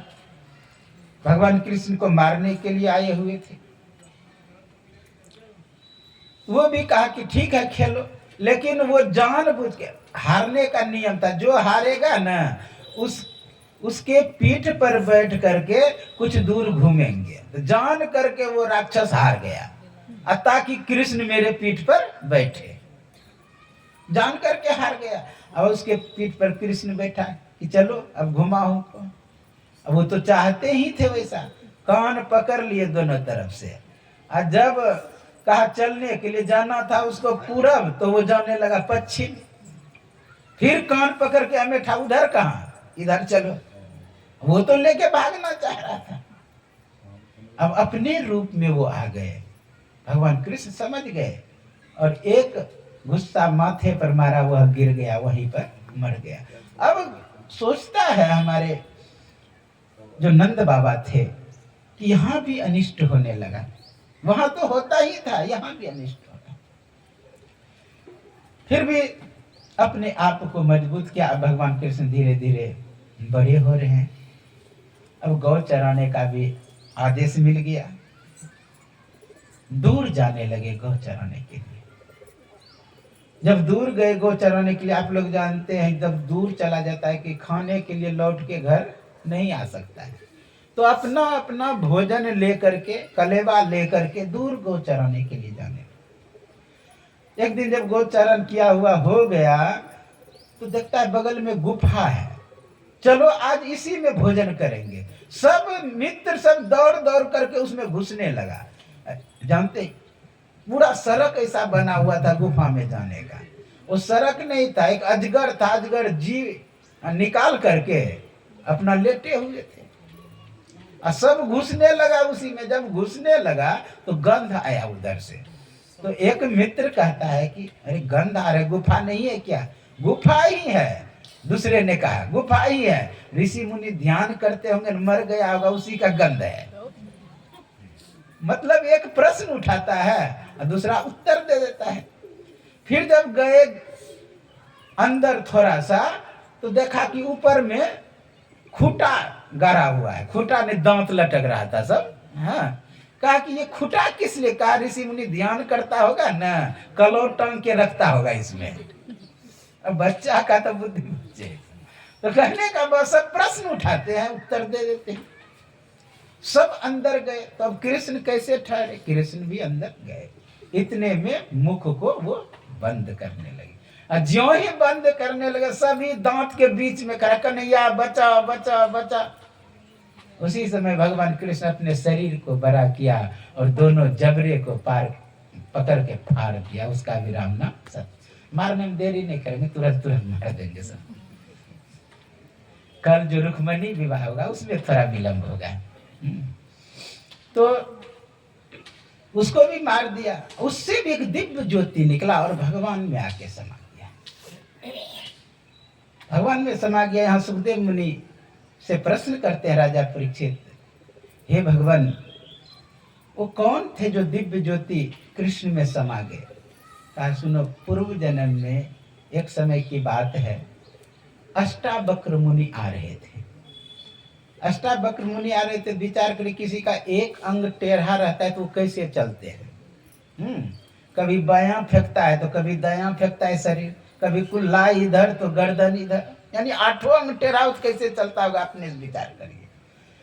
भगवान कृष्ण को मारने के लिए आए हुए थे। वो भी कहा कि ठीक है खेलो, लेकिन वो जानबूझ के, हारने का नियम था, जो हारेगा ना उसके पीठ पर बैठ करके कुछ दूर घूमेंगे। तो जान करके वो राक्षस हार गया, ताकि कृष्ण मेरे पीठ पर बैठे, जान करके हार गया। अब उसके पीठ पर कृष्ण बैठा कि चलो अब घुमाऊं। अब वो तो चाहते ही थे वैसा, कान पकड़ लिए दोनों तरफ से। और जब कहा चलने के लिए जाना था उसको पूरब, तो वो जाने लगा पश्चिम। फिर कान पकड़ के अमेठा, उधर कहाँ, इधर चलो। वो तो लेके भागना चाह रहा था। अब अपने रूप में वो आ गए। भगवान कृष्ण समझ गए और एक गुस्सा माथे पर मारा, वह गिर गया, वहीं पर मर गया। अब सोचता है हमारे जो नंद बाबा थे कि यहाँ भी अनिष्ट होने लगा। वहां तो होता ही था, यहाँ भी अनिष्ट होता। फिर भी अपने आप को मजबूत किया। भगवान कृष्ण धीरे धीरे बड़े हो रहे हैं। अब गौ चराने का भी आदेश मिल गया, दूर जाने लगे गौ चराने के लिए। जब दूर गए गौ चराने के लिए, आप लोग जानते हैं जब दूर चला जाता है कि खाने के लिए लौट के घर नहीं आ सकता है, तो अपना अपना भोजन लेकर के, कलेवा लेकर के दूर गौ चराने के लिए जाने। एक दिन जब गौ चरण किया हुआ हो गया तो देखता है बगल में गुफा है, चलो आज इसी में भोजन करेंगे। सब मित्र सब दौड़ दौड़ करके उसमें घुसने लगा। जानते पूरा सड़क ऐसा बना हुआ था गुफा में जाने का। वो सड़क नहीं था, एक अजगर था, अजगर जी निकाल करके अपना लेटे हुए थे और सब घुसने लगा उसी में। जब घुसने लगा तो गंध आया उधर से। तो एक मित्र कहता है कि अरे गंध आ रहा है, गुफा नहीं है क्या? गुफा ही है। दूसरे ने कहा गुफा ही है, ऋषि मुनि ध्यान करते होंगे, मर गया होगा, उसी का गंध है। मतलब एक प्रश्न उठाता है और दूसरा उत्तर दे देता है। फिर जब गए अंदर थोड़ा सा तो देखा कि ऊपर में खूंटा गाड़ा हुआ है, खूंटा में दांत लटक रहा था सब। हाँ, कहा कि ये खूंटा किस लिए? कहा ऋषि मुनि ध्यान करता होगा ना, कलौट टांग के रखता होगा इसमें। अब बच्चा का तो बुद्धि बच्चे, तो कहने का बस सब प्रश्न उठाते हैं, उत्तर दे देते हैं। सब अंदर गए तो अब कृष्ण कैसे ठहरे? कृष्ण भी अंदर गए। इतने में मुख को वो बंद करने लगे। और ज्यों ही बंद करने लगे सभी दांत के बीच में खड़ा, कन्हैया बचा बचा बचा। उसी समय भगवान कृष्ण अपने शरीर को बड़ा किया और दोनों जबरे को पार पकड़ के फाड़ दिया। उसका भी राम नाम सत्य। मारने में देरी नहीं करेंगे, तुरंत तुरंत मार देंगे सब। कल जो रुक्मणी विवाह होगा उसमें थोड़ा विलंब होगा। तो उसको भी मार दिया। उससे भी एक दिव्य ज्योति निकला और भगवान में आके समा गया। भगवान में समा गया। यहाँ सुखदेव मुनि से प्रश्न करते हैं राजा परीक्षित हे भगवान, वो कौन थे जो दिव्य ज्योति कृष्ण में समा गए? कहा सुनो, पूर्व जन्म में एक समय की बात है, अष्टावक्र मुनि आ रहे थे। अष्टावक्र मुनि आ रहे थे, विचार करें किसी का एक अंग टेढ़ा रहता है तो वो कैसे चलते हैं? कभी बायां फेंकता है तो कभी दायां फेंकता है शरीर, कभी कुल्ला इधर तो गर्दन इधर, यानी आठों अंग टेढ़ा हो कैसे चलता होगा, आपने विचार करिए।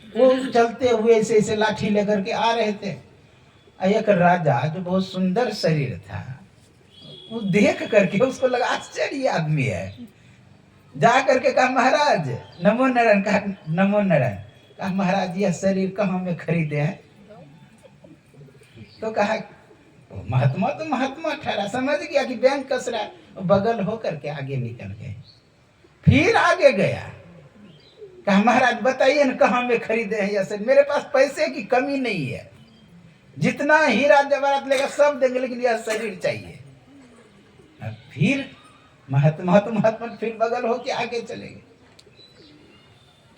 वो चलते हुए ऐसे ऐसे लाठी लेकर के आ रहे थे। एक राजा जो बहुत सुंदर शरीर था, वो देख करके उसको लगा आश्चर्य आदमी है। जा करके कहा महाराज नमो नारायण, कहा नमो नारायण। कहा महाराज यह शरीर कहाँ में खरीदे हैं? तो कहा महात्मा तो महात्मा ठहरा, समझ गया कि बैंक कस रहा है, बगल होकर के आगे निकल गए। फिर आगे गया, कहा महाराज बताइए न कहाँ में खरीदे हैं यह शरीर? मेरे पास पैसे की कमी नहीं है, जितना हीरा जवाहरात लेगा सब देंगे, लेकिन यह शरीर चाहिए। फिर महात्मा तो महात्मा फिर बगल होके आगे चले गए।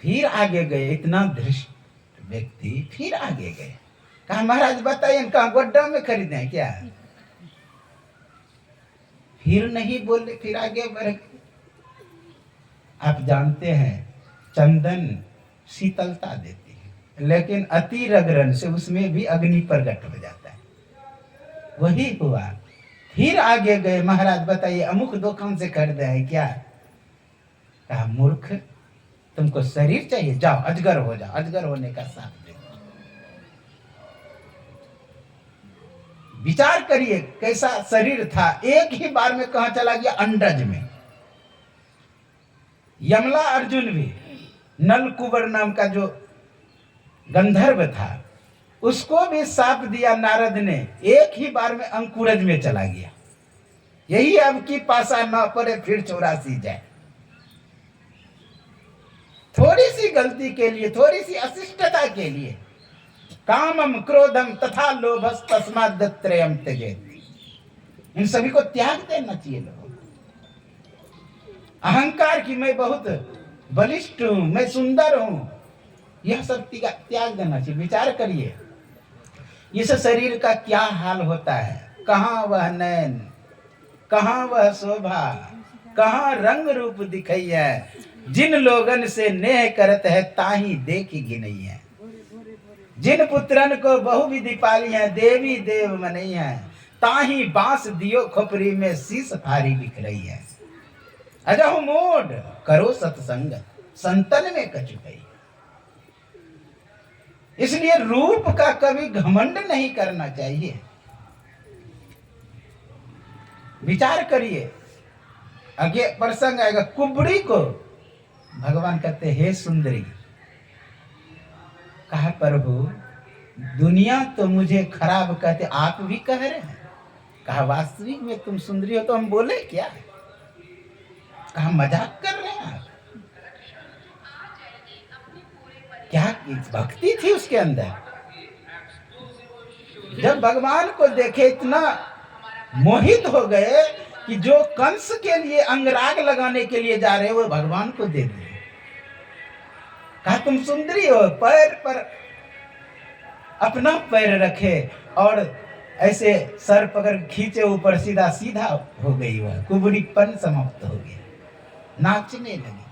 फिर आगे गए, इतना धृष्ट व्यक्ति फिर आगे गए। कहा महाराज बताइए कहा गोड्डा में खरीदे हैं क्या? फिर नहीं बोले, फिर आगे बढ़े। आप जानते हैं चंदन शीतलता देती है, लेकिन अति रगड़न से उसमें भी अग्नि प्रकट हो जाता है। वही हुआ। फिर आगे गए, महाराज बताइए अमुक दुकान से खरीदे हैं क्या? कहा मूर्ख, तुमको शरीर चाहिए, जाओ अजगर हो जाओ, अजगर होने का साथ दे। विचार करिए कैसा शरीर था, एक ही बार में कहां चला गया? अंडज में। यमला अर्जुन भी, नलकुबर नाम का जो गंधर्व था, उसको भी साप दिया नारद ने, एक ही बार में अंकुरज में चला गया। यही अब की पासा न पड़े फिर 84 जाए। थोड़ी सी गलती के लिए, थोड़ी सी अशिष्टता के लिए, कामम क्रोधम तथा लोभस तस्मात् त्रयम् त्यजेत्, इन सभी को त्याग देना चाहिए। लोगों अहंकार की मैं बहुत बलिष्ठ हूं, मैं सुंदर हूं, यह सब त्याग देना चाहिए। विचार करिए इस शरीर का क्या हाल होता है, कहाँ वह नैन, कहाँ वह शोभा, कहाँ रंग रूप दिखई है। जिन लोगन से नेह करत है ताही देखी गिनई है। जिन पुत्रन को बहु विधि पाली है, देवी देव मनई है, ताही बांस दियो खोपरी में शीस फारी बिक रही है। अजहु मोड करो सत्संग, संतन में कछु गई। इसलिए रूप का कभी घमंड नहीं करना चाहिए। विचार करिए, आगे प्रसंग आएगा। कुबड़ी को भगवान कहते हे सुंदरी। कहा प्रभु दुनिया तो मुझे खराब कहते, आप भी कह रहे हैं। कहा वास्तविक में तुम सुंदरी हो तो हम बोले क्या? कहा मजाक कर रहे हैं आप? क्या भक्ति थी उसके अंदर? जब भगवान को देखे इतना मोहित हो गए कि जो कंस के लिए अंगराग लगाने के लिए जा रहे वो भगवान को दे दिए। कहा तुम सुंदरी हो, पैर पर अपना पैर रखे और ऐसे सर पकड़ खींचे ऊपर, सीधा सीधा हो गई, वह कुबड़ीपन समाप्त हो गया, नाचने लगी।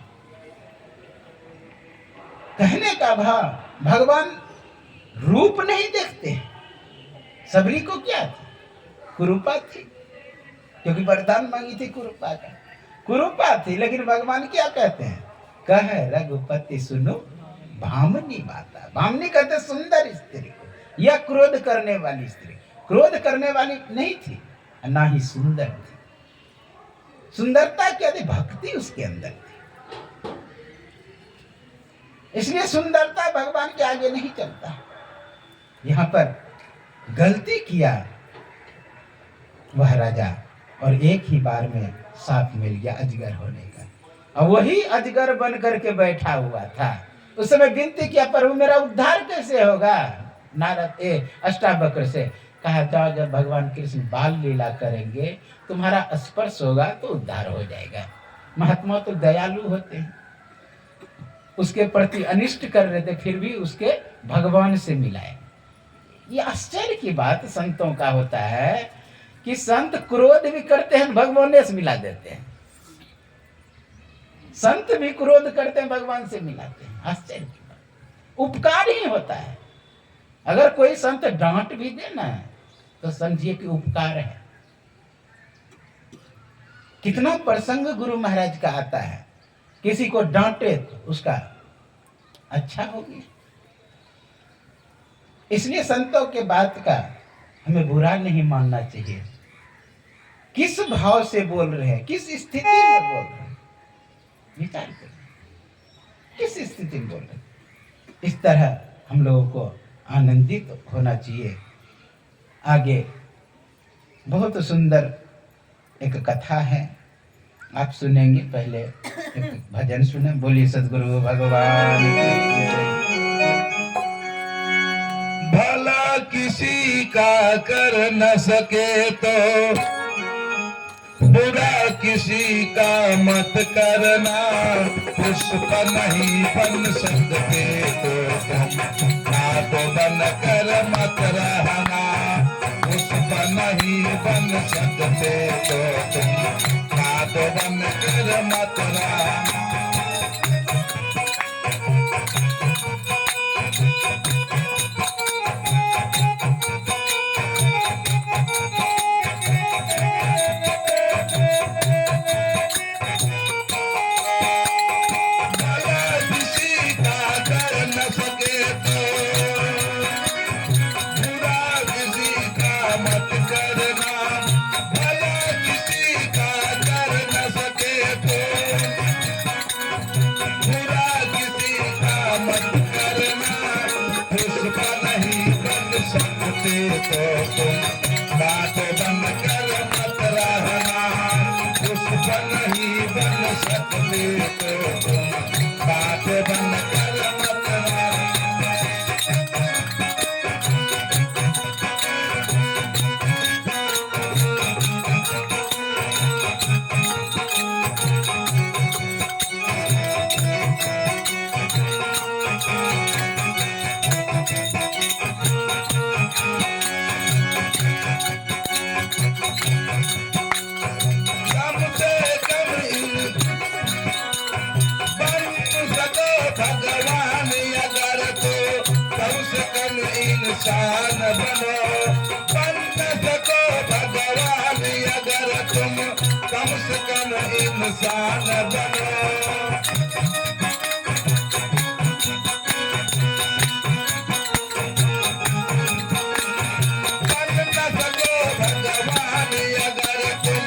कहने का भाव भगवान रूप नहीं देखते। सबरी को क्या थी? कुरूपा थी, क्योंकि वरदान मांगी थी कुरूपा का, कुरूपा थी। लेकिन भगवान क्या कहते हैं? कह रघुपति सुनो भामनी माता। भामनी कहते सुंदर स्त्री को, या क्रोध करने वाली स्त्री। क्रोध करने वाली नहीं थी, ना ही सुंदर थी। सुंदरता क्या थी? भक्ति उसके अंदर थी। इसलिए सुंदरता भगवान के आगे नहीं चलता। यहां पर गलती किया वह राजा, और एक ही बार में साप मिल गया अजगर होने का। और वही अजगर बन करके बैठा हुआ था। उस समय विनती किया प्रभु मेरा उद्धार कैसे होगा? नारद अष्टावक्र से कहा जाओ, जब भगवान कृष्ण बाल लीला करेंगे तुम्हारा स्पर्श होगा तो उद्धार हो जाएगा। महात्मा तो दयालु होते हैं, उसके प्रति अनिष्ट कर रहे थे, फिर भी उसके भगवान से मिलाए। ये आश्चर्य की बात संतों का होता है कि संत क्रोध भी करते हैं, भगवान से मिला देते हैं। संत भी क्रोध करते हैं, भगवान से मिलाते हैं। आश्चर्य की बात, उपकार ही होता है। अगर कोई संत डांट भी दे ना तो समझिए कि उपकार है। कितना प्रसंग गुरु महाराज का आता है, किसी को डांटे तो उसका अच्छा हो गया। इसलिए संतों के बात का हमें बुरा नहीं मानना चाहिए। किस भाव से बोल रहे हैं, किस स्थिति में बोल रहे हैं, विचार करें, किस स्थिति में बोल रहे हैं। इस तरह हम लोगों को आनंदित होना चाहिए। आगे बहुत सुंदर एक कथा है, आप सुनेंगे। पहले एक भजन सुने। बोलिए सद्गुरु भगवान की जय। भला किसी का कर न सके तो बुरा किसी का मत करना। पुष्प नहीं बन सकते तो हाथ बन कर मत रहना। पुष्प नहीं बन सकते तो हाथ बन कर मत रहना। बात बन कर मत रहना। पुष्प नहीं बन सकते तो बात बन कर मत रहना। इंसान बनो, बन सको भगवान अगर तुम कम से कम इंसान बनो। बन सको भगवान अगर तुम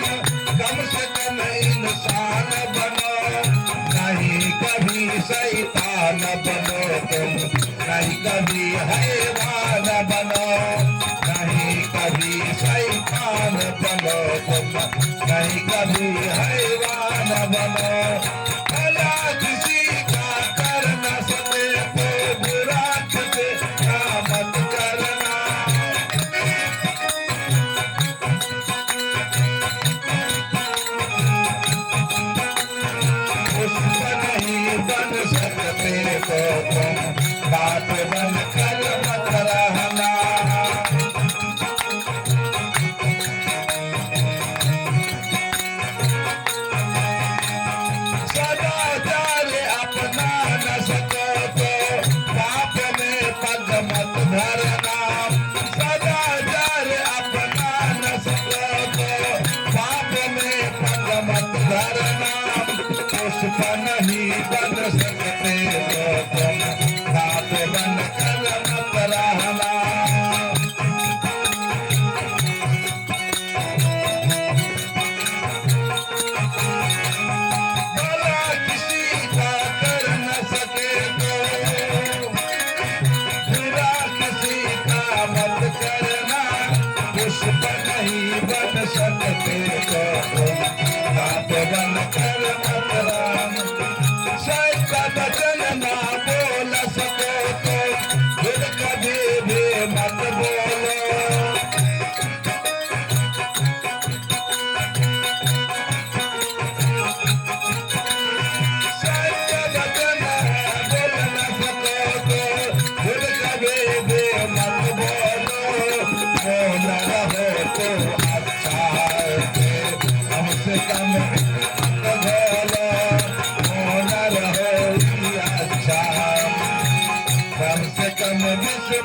कम से कम इंसान बनो। नहीं कभी शैतान बनो तुम, नहीं कभी हैवान बनो। नहीं कभी शैतान बनो तुम, नहीं कभी हैवान बनो। भला किसी का कर न सके तो बुरा किसी का मत करना। पुष्प नहीं बन सकते तो तुम बात बन कर मत रहना। सदाचार अपना न सको तो पाप में पग मत धरना। सदाचार अपना न सको तो पाप में पग मत धरना। पुष्प नहीं बन सकते तो तुम बात बन कर मत रहना। भला किसी का कर न सके तो बुरा किसी का मत करना। पुष्प नहीं बन सकते तो बात बन कर मत रहना। सच्चा वचन ना बोल सको तो फिर कभी भी मत बोलो। सच्चा वचन बोल न सको तो फिर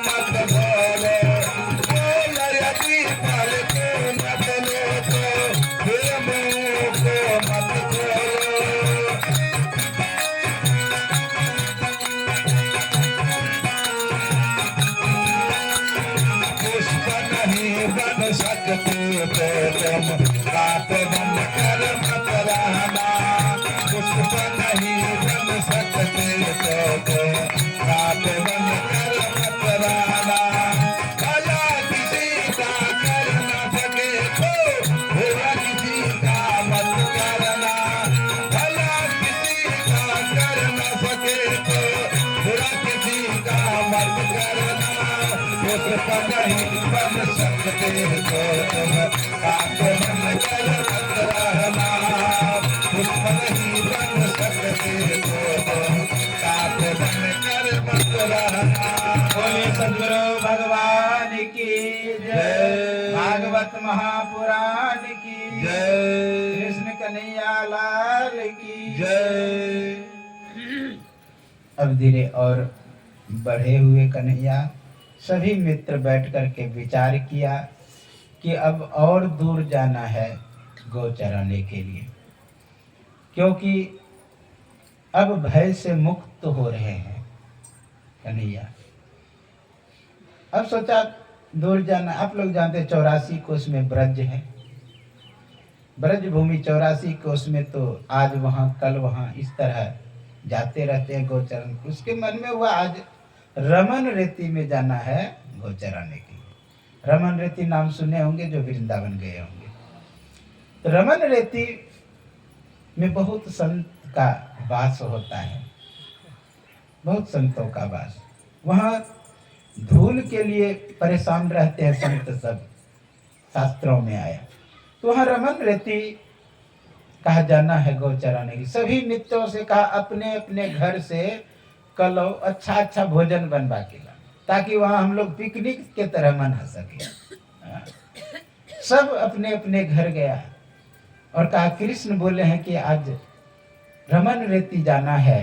मत बोलो, बोल यदि फल को मत लो तो फिर मुंह को मत खोलो। पुष्प नहीं बन सकते तो तुम बात बन कर मत रहना। पुष्प नहीं बन सकते तो तुम बात बन कर मत रहना। भला किसी का कर न सके तो बुरा किसी का मत करना। भला किसी का कर न सके तो बुरा किसी का मत करना। पुष्प नहीं बन सकते तो तुम बात बन कर मत रहना। पुष्प नहीं बन सकते तो तुम बात बन कर मत रहना। बोले सदगुरु भगवान की जय। भागवत महापुराण की जय। कृष्ण कन्हैया लाल की जय। अब धीरे और बढ़े हुए कन्हैया सभी मित्र बैठ करके विचार किया कि अब और दूर जाना है गौ चराने के लिए, क्योंकि अब भय से मुक्त हो रहे हैं कन्हैया। अब सोचा दूर जाना। आप लोग जानते 84 कोस में ब्रज है, ब्रज भूमि 84 कोस में, तो आज वहाँ कल वहाँ इस तरह जाते रहते हैं गोचरण। उसके मन में हुआ आज रमन रेती में जाना है गौ चराने के लिए। रमन रेती नाम सुने होंगे जो वृंदावन गए होंगे। तो रमन रेती में बहुत संत का वास होता है, बहुत संतों का वास। वहाँ धूल के लिए परेशान रहते हैं संत सब, शास्त्रों में आया। तो वहाँ रमन रेती कहा जाना है गौ चराने की। सभी मित्रों से कहा अपने अपने घर से कल अच्छा अच्छा भोजन बनवा के ला, ताकि वहाँ हम लोग पिकनिक के तरह मना सके। सब अपने अपने घर गया और कहा कृष्ण बोले हैं कि आज रमन रेती जाना है,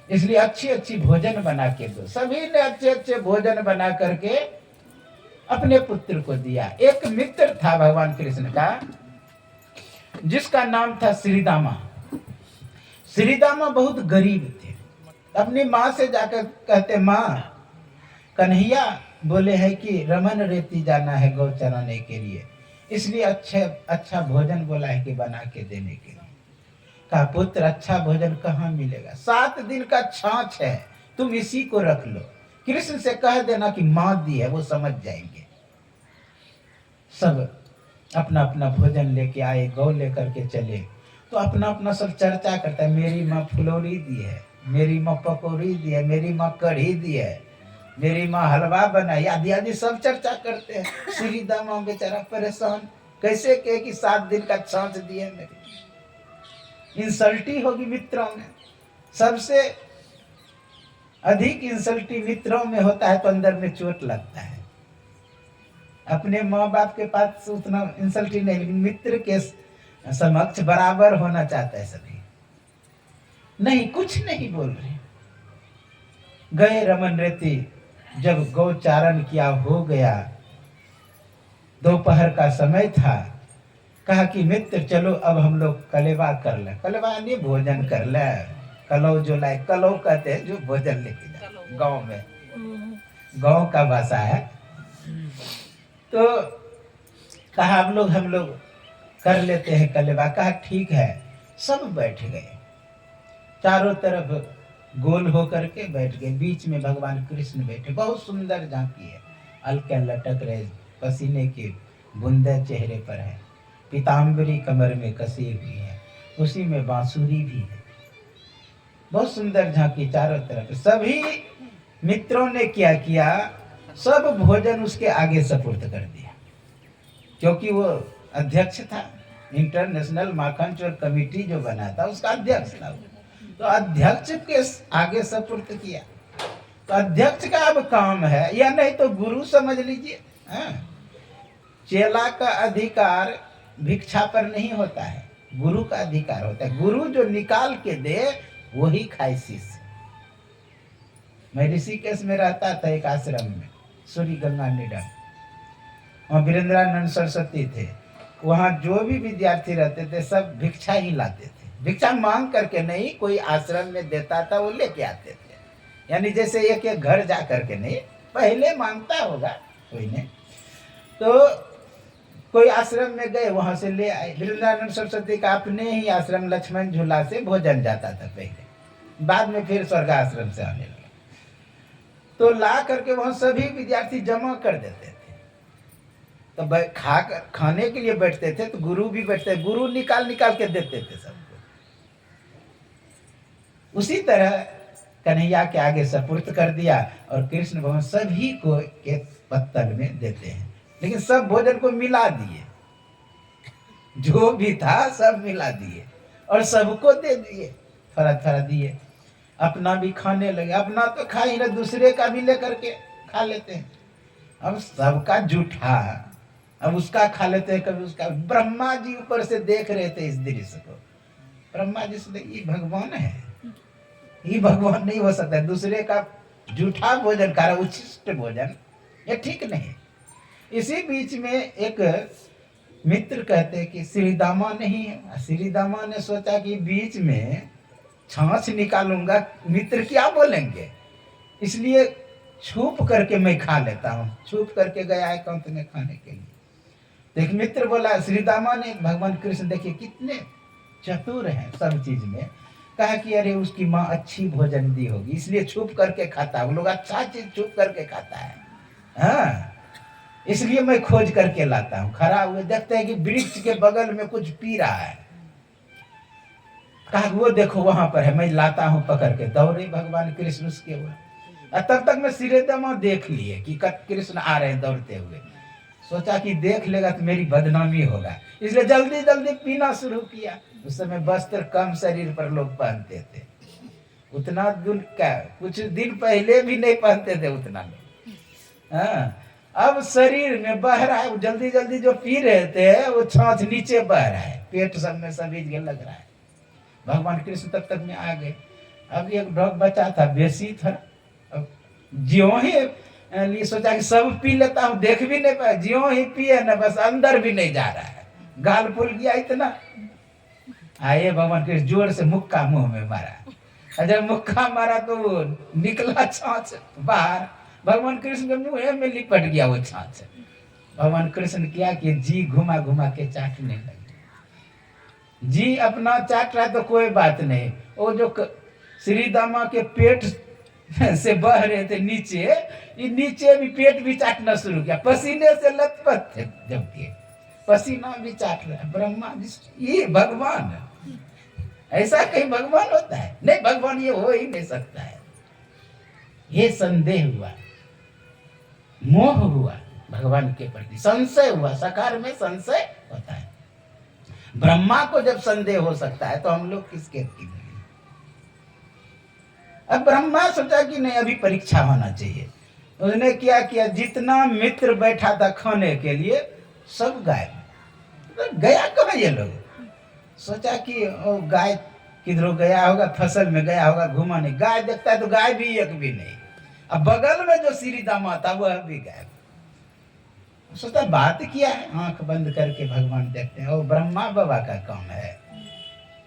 इसलिए अच्छी अच्छी भोजन बना के दो। सभी ने अच्छे अच्छे भोजन बना करके अपने पुत्र को दिया। एक मित्र था भगवान कृष्ण का, जिसका नाम था श्रीदामा। श्रीदामा बहुत गरीब थे। अपनी माँ से जाकर कहते, माँ कन्हैया बोले हैं कि रमन रेती जाना है गौ चराने के लिए, इसलिए अच्छा भोजन बोला है कि बना के देने के लिए। कहा पुत्र अच्छा भोजन कहाँ मिलेगा, 7 दिन का छाछ है, तुम इसी को रख लो। कृष्ण से कह देना कि माँ दी है, वो समझ जाएंगे। सब अपना अपना भोजन लेके आए, गौ लेकर के चले। तो अपना अपना सब चर्चा करता है, मेरी माँ फुलौरी दी है, मेरी माँ पकौड़ी दी है, मेरी माँ कढ़ी दी है, मेरी माँ हलवा बनाई, आदि आदि सब चर्चा करते हैं। श्री दामा बेचारा परेशान, कैसे कहे कि 7 दिन का छाछ दिए मेरे। इंसल्टी होगी मित्रों में। सबसे अधिक इंसल्टी मित्रों में होता है तो अंदर में चोट लगता है। अपने माँ बाप के पास उतना इंसल्टी नहीं, लेकिन मित्र के समक्ष बराबर होना चाहता है सभी। नहीं, कुछ नहीं बोल रहे। गए रमन रेती। जब गौचारण किया हो गया, दोपहर का समय था, कहा कि मित्र चलो अब हम लोग कलेवा कर ले। कलेवा नहीं भोजन कर ले, कलौ जो लाए, कलौ कहते हैं जो भोजन लेके जाए। गांव में, गांव का भाषा है। तो कहा हम लोग कर लेते हैं कलेवा। कहा ठीक है। सब बैठ गए, चारों तरफ गोल होकर के बैठ गए। बीच में भगवान कृष्ण बैठे। बहुत सुंदर झांकी है, अलके लटक रहे, पसीने की बूंदे चेहरे पर है, पीताम्बरी कमर में कसी हुई है, उसी में बांसुरी भी है। बहुत सुंदर झांकी चारों तरफ। सभी मित्रों ने क्या किया, सब भोजन उसके आगे सपुर्द कर दिया, क्योंकि वो अध्यक्ष था। इंटरनेशनल माखन चोर कमेटी जो बना था उसका अध्यक्ष था, तो अध्यक्ष के आगे सपुर्द किया। तो अध्यक्ष का अब काम है, या नहीं तो गुरु समझ लीजिए। चेला का अधिकार भिक्षा पर नहीं होता है, गुरु का अधिकार होता है। गुरु जो निकाल के दे वही खाए शिष्य। मैं ऋषिकेश में रहता था एक आश्रम में, सूरी गंगा निडर, वहाँ वीरेंद्रानंद सरस्वती थे। वहाँ जो भी विद्यार्थी रहते थे सब भिक्षा ही लाते थे, भिक्षा मांग करके नहीं, कोई आश्रम में देता था वो लेके आते थे। यानी जैसे एक एक घर जा करके नहीं, पहले मांगता होगा कोई ने, तो कोई आश्रम में गए वहाँ से ले आए। वीरेंद्रानंद सरस्वती का अपने ही आश्रम लक्ष्मण झूला से भोजन जाता था पहले, बाद में फिर स्वर्ग आश्रम से आने लगा। तो ला करके वहाँ सभी विद्यार्थी जमा कर देते थे। तो खाने के लिए बैठते थे तो गुरु भी बैठते, गुरु निकाल निकाल के देते थे सबको। उसी तरह कन्हैया के आगे सपुर्द कर दिया और कृष्ण भगवान सभी को एक पत्तल में देते हैं, लेकिन सब भोजन को मिला दिए, जो भी था सब मिला दिए और सबको दे दिए, थोड़ा थोड़ा दिए। अपना भी खाने लगे, अपना तो खा ही ना, दूसरे का भी लेकर के खा लेते हैं। अब सबका जूठा, अब उसका खा लेते हैं, कभी उसका। ब्रह्मा जी ऊपर से देख रहे थे इस दृश्य को। ब्रह्मा जी से ये भगवान है, ये भगवान नहीं हो सकता, दूसरे का जूठा भोजन खा रहा, उच्छिष्ट भोजन, ये ठीक नहीं। इसी बीच में एक मित्र कहते कि श्रीदामा नहीं है। श्रीदामा ने सोचा कि बीच में छाछ निकालूंगा, मित्र क्या बोलेंगे, इसलिए छुप करके मैं खा लेता हूँ। छुप करके गया एकांत में खाने के लिए। तो एक मित्र बोला, श्रीदामा ने, भगवान कृष्ण देखिए कितने चतुर हैं सब चीज में, कहा कि अरे उसकी माँ अच्छी भोजन दी होगी इसलिए छुप करके खाता है। वो लोग अच्छा चीज छुप करके खाता है, हाँ, इसलिए मैं खोज करके लाता हूँ। खड़ा हुए देखते हैं कि वृक्ष के बगल में कुछ पी रहा है। कहा वो देखो वहां पर है, मैं लाता हूँ पकड़ के। दौड़े भगवान कृष्ण उसके हुए, तब तक मैं श्रीदामा देख लिए कि कृष्ण आ रहे हैं दौड़ते हुए। सोचा कि देख लेगा तो मेरी बदनामी होगा, इसलिए जल्दी जल्दी पीना शुरू किया। उस समय वस्त्र कम शरीर पर लोग पहनते थे, उतना दूर क्या, कुछ दिन पहले भी नहीं पहनते थे उतना लोग। हाँ, अब शरीर में बह रहा है, जल्दी जल्दी जो पी रहे थे वो छाछ नीचे बह रहा है, पेट सब में सभी लग रहा है। भगवान कृष्ण तब तक में आ गए। अब एक डॉग बचा था, बेसी था, अब ज्यों ही सोचा कि सब पी लेता हूँ, देख भी नहीं पाया, ज्यों ही पिए ना बस अंदर भी नहीं जा रहा है, गाल फूल गया इतना। आए भगवान कृष्ण जोर से मुक्का मुंह में मारा, जब मुक्का मारा तो वो निकला छाछ बाहर, भगवान कृष्ण के मुंह में लिपट गया वो छाछ। भगवान कृष्ण क्या कि जी घुमा घुमा के चाटने लगे। जी अपना चाट रहा तो कोई बात नहीं, वो जो श्रीदामा के पेट से बह रहे थे नीचे, ये नीचे भी पेट भी चाटना शुरू किया, पसीने से लथपथ थे, जबकि पसीना भी चाट रहा है। ब्रह्मा जी, ये भगवान, ऐसा कहीं भगवान होता है? नहीं, भगवान ये हो ही नहीं सकता है। ये संदेह हुआ, मोह हुआ, भगवान के प्रति संशय हुआ। साकार में संशय होता है। ब्रह्मा को जब संदेह हो सकता है तो हम लोग किसके लिए? अब ब्रह्मा सोचा कि नहीं, अभी परीक्षा होना चाहिए। उसने क्या किया, जितना मित्र बैठा था खाने के लिए सब गायब। तो गया कहाँ ये लोग? सोचा कि गाय किधरों गया होगा, फसल में गया होगा घुमाने। गाय देखता है तो गाय भी एक भी नहीं। अब बगल में जो श्रीदामा था वह भी गायब। सोचा बात किया है, आंख बंद करके भगवान देखते हैं। और ब्रह्मा बाबा का काम है,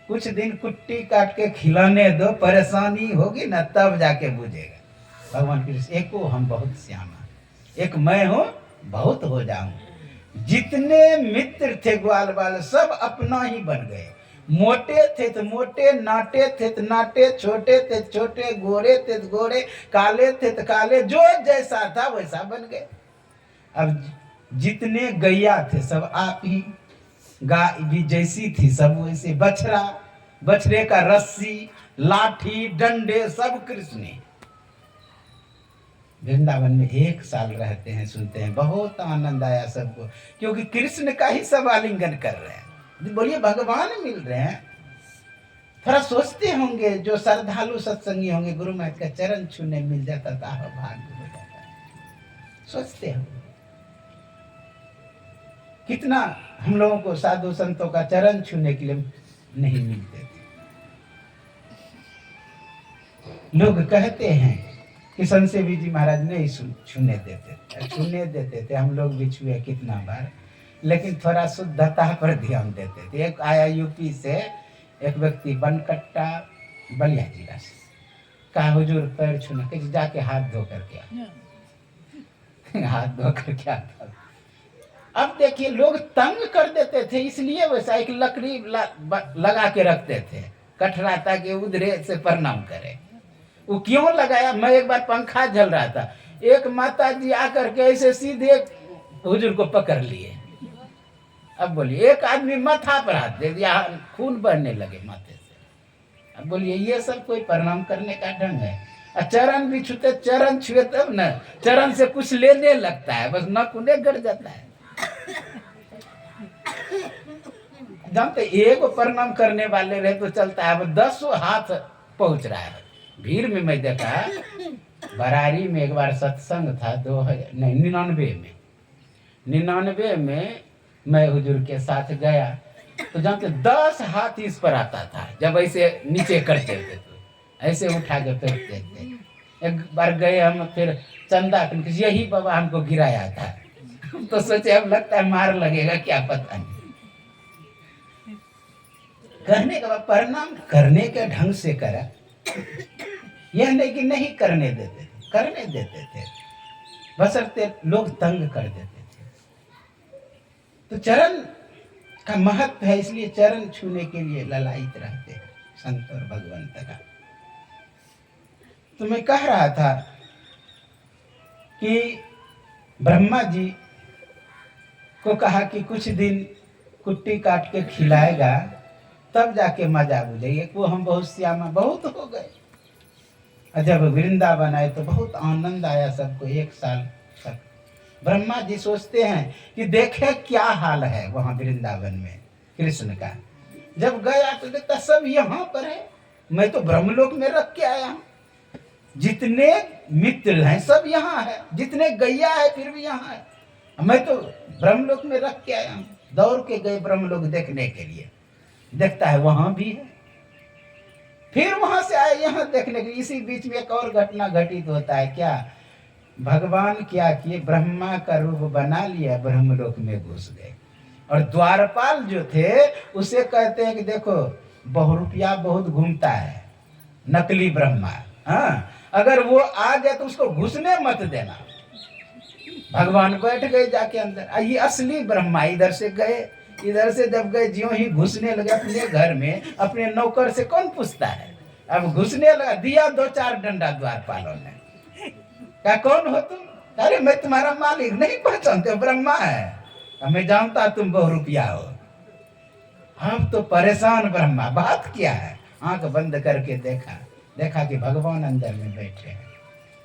कुछ दिन कुट्टी काट के खिलाने दो, परेशानी होगी ना तब जाके बुझेगा। भगवान कृष्ण, एक को हम बहुत श्यामा, एक मैं हूँ बहुत हो जाऊं। जितने मित्र थे ग्वाल बाल सब अपना ही बन गए। मोटे थे तो मोटे, नाटे थे तो नाटे, छोटे थे तो छोटे, गोरे थे तो गोरे, काले थे तो काले, जो जैसा था वैसा बन गए। अब जितने गैया थे सब आप ही, गाय भी जैसी थी सब वैसे, बछड़ा, बछड़े का रस्सी, लाठी, डंडे सब कृष्ण। वृंदावन में 1 साल रहते हैं, सुनते हैं, बहुत आनंद आया सबको, क्योंकि कृष्ण का ही सब आलिंगन कर रहे हैं। बोलिए भगवान मिल रहे हैं। थोड़ा सोचते होंगे, जो श्रद्धालु सत्संगी होंगे, गुरु महाराज का चरण छूने मिल जाता था, भाग्य हो जाता है। सोचते होंगे कितना हम लोगों को साधु संतों का चरण छूने के लिए नहीं मिलते थे। लोग कहते हैं किशन से भी जी महाराज नहीं छूने देते थे, छूने देते थे, हम लोग भी छुए कितना बार, लेकिन थोड़ा शुद्धता पर ध्यान देते थे। एक आया यूपी से एक व्यक्ति बनकट्टा बलिया जिला से, कहा हुजूर पैर छूना, कि जाके हाथ धो करके आ। हाथ धो करके आता। अब देखिए लोग तंग कर देते थे, इसलिए वैसा एक लकड़ी लगा के रखते थे कठरा, ताकि उधरे से प्रणाम करे। वो क्यों लगाया? मैं एक बार पंखा जल रहा था, एक माता जी आकर के ऐसे सीधे हुजूर को पकड़ लिए। अब बोलिए, एक आदमी माथा पर हाथ दे दिया, खून बहने लगे माथे से। अब बोलिए ये सब कोई प्रणाम करने का ढंग है? चरण भी छूते, चरण छुए तब न, चरण से कुछ लेने लगता है, बस नकुने गड़ जाता है। जानते एक प्रणाम करने वाले रहे तो चलता है, अब 10 हाथ पहुंच रहा है भीड़ में। मैं देखा बरारी में एक बार सत्संग था, 99 में मैं हुजूर के साथ गया, तो जानते 10 हाथ इस पर आता था, जब ऐसे नीचे करते थे तो ऐसे उठा के फेंकते थे। एक बार गए हम, फिर चंदा यही बाबा हमको गिराया था। तो सोचे अब लगता है मार लगेगा, क्या पता नहीं। करने का प्रणाम करने के ढंग से करा, यह नहीं कि नहीं करने देते थे, करने देते थे, बशर्ते लोग तंग कर देते थे। तो चरण का महत्व है, इसलिए चरण छूने के लिए ललायित रहते हैं संत और भगवंत का। तो मैं कह रहा था कि ब्रह्मा जी को कहा कि कुछ दिन कुट्टी काट के खिलाएगा, तब जाके मजा बुझेगी। वो हम बहुत श्यामा बहुत हो गए, और जब वृंदावन आए तो बहुत आनंद आया सबको। 1 साल तक ब्रह्मा जी सोचते हैं कि देखे क्या हाल है वहाँ वृंदावन में कृष्ण का। जब गया तो देखता सब यहाँ पर है, मैं तो ब्रह्मलोक में रख के आया हूँ, जितने मित्र हैं सब यहाँ है, जितने गैया है फिर भी यहाँ है, मैं तो ब्रह्मलोक में रख के आया हूँ। दौड़ के गए ब्रह्मलोक देखने के लिए, देखता है वहां भी है, फिर वहां से आए यहाँ देखने के लिए। इसी बीच में एक और घटना घटित होता है। क्या भगवान क्या किए, ब्रह्मा का रूप बना लिया, ब्रह्मलोक में घुस गए, और द्वारपाल जो थे उसे कहते हैं कि देखो बहुरूपिया बहुत घूमता है, नकली ब्रह्मा, हाँ अगर वो आ जाए तो उसको घुसने मत देना। भगवान बैठ गए जाके अंदर, ये असली ब्रह्मा इधर से गए, इधर से जब गए ज्यों ही घुसने लगे अपने घर में, अपने नौकर से कौन पूछता है, अब घुसने लगा, दिया 2-4 डंडा द्वारपालों ने। क्या कौन हो तुम? अरे मैं तुम्हारा मालिक, नहीं पहचानते, ब्रह्मा है, मैं जानता तुम बहुरूपिया हो। अब तो परेशान ब्रह्मा, बात क्या है? आंख बंद करके देखा कि भगवान अंदर में बैठे हैं।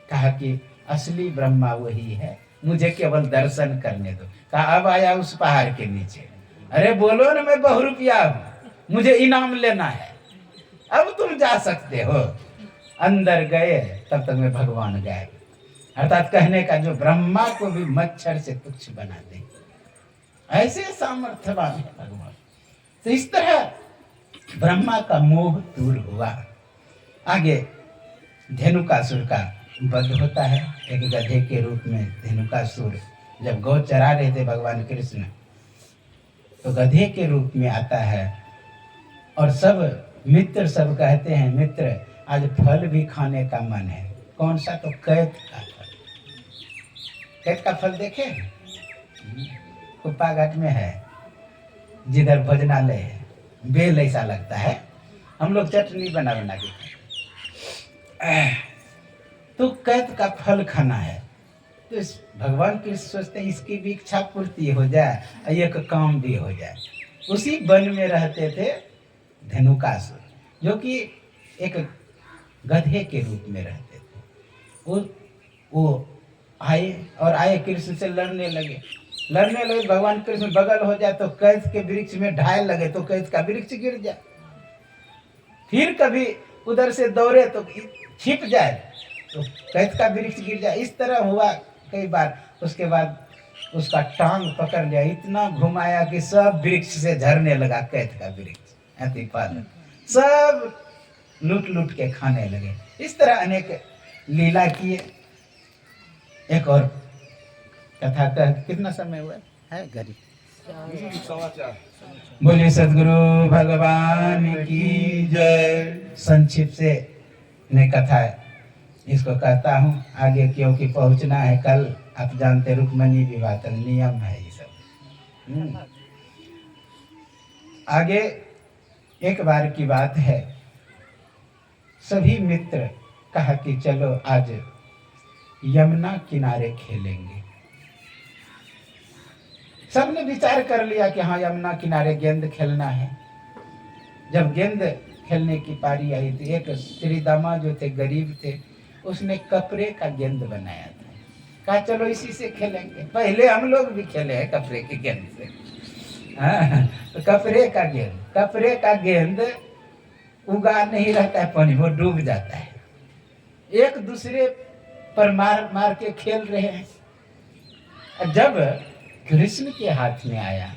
कहा कि असली ब्रह्मा वही है, मुझे केवल दर्शन करने दो। कहा अब आया उस पहाड़ के नीचे, अरे बोलो ना मैं बहुरूपिया हूँ, मुझे इनाम लेना है, अब तुम जा सकते हो। अंदर गए, तब तक में भगवान गए। अर्थात कहने का जो ब्रह्मा को भी मच्छर से तुच्छ बना दे, ऐसे सामर्थ्यवान है भगवान। तो इस तरह ब्रह्मा का मोह दूर हुआ। आगे धेनुकासुर का वध होता है। एक गधे के रूप में धेनुकासुर जब गौ चरा रहे थे भगवान कृष्ण, तो गधे के रूप में आता है, और सब मित्र सब कहते हैं मित्र आज फल भी खाने का मन है। कौन सा? तो कैत का फल। कैत का फल देखे कुप्पा घाट में है, जिधर भोजनालय है, बेल ऐसा लगता है, हम लोग चटनी बना के खाते। तो कैत का फल खाना है, तो इस भगवान कृष्ण सोचते हैं इसकी भी इच्छा पूर्ति हो जाए, एक काम भी हो जाए। उसी वन में रहते थे धेनुकासुर, जो कि एक गधे के रूप में रहते थे। वो आए कृष्ण से लड़ने लगे। भगवान कृष्ण बगल हो जाए तो कैथ के वृक्ष में ढाल लगे तो कैथ का वृक्ष गिर जाए, फिर कभी उधर से दौड़े तो छिप जाए तो कैथ का वृक्ष गिर जाए। इस तरह हुआ कई बार। उसके बाद उसका टांग पकड़ लिया, इतना घुमाया कि सब वृक्ष से झरने लगा कैथ का वृक्ष, सब लूट के खाने लगे। इस तरह अनेक लीला किए। एक और कथा का कितना समय हुआ है घड़ी? बोलिए सदगुरु भगवान की जय। संक्षिप्त से मैं कथा इसको कहता हूँ आगे, क्योंकि पहुँचना है कल। आप जानते रुक्मणी विवाह तो नियम है ये सब। आगे एक बार की बात है, सभी मित्र कहा कि चलो आज यमुना किनारे खेलेंगे। सबने विचार कर लिया कि हाँ यमुना किनारे गेंद खेलना है। जब गेंद खेलने की पारी आई तो एक श्री दामा जो थे गरीब थे, उसने कपड़े का गेंद बनाया था। कहा चलो इसी से खेलेंगे। पहले हम लोग भी खेले हैं कपड़े के गेंद से। हाँ, तो कपड़े का गेंद उगा नहीं रहता है पानी, वो डूब जाता है। एक दूसरे पर मार मार के खेल रहे हैं। जब कृष्ण के हाथ में आया,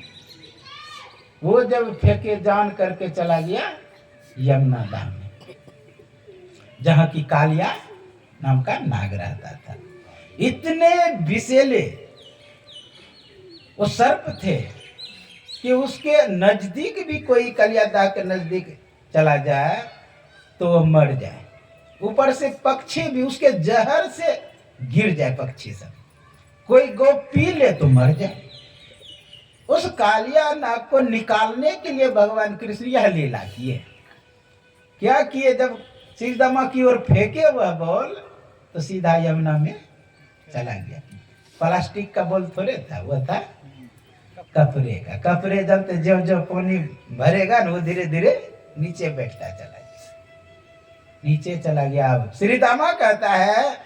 वो जब फेंके जान करके चला गया यमुना धाम में, जहाँ की कालिया नाम का नाग रहता था। इतने विषैले वो सर्प थे कि उसके नजदीक भी कोई कलियादा के नजदीक चला जाए तो वो मर जाए। ऊपर से पक्षी भी उसके जहर से गिर जाए, पक्षी सब कोई गौ पी ले तो मर जाए। उस कालिया नाग को निकालने के लिए भगवान कृष्ण यह लीला किए। क्या किए? जब सीतामा की ओर फेंके वह बॉल तो सीधा यमुना में चला गया। प्लास्टिक का बॉल थोड़े था, वो था कपड़े का। कपड़े जब जो जो पानी भरेगा ना वो धीरे धीरे नीचे बैठता चला गया, नीचे चला गया। अब श्री दामा कहता है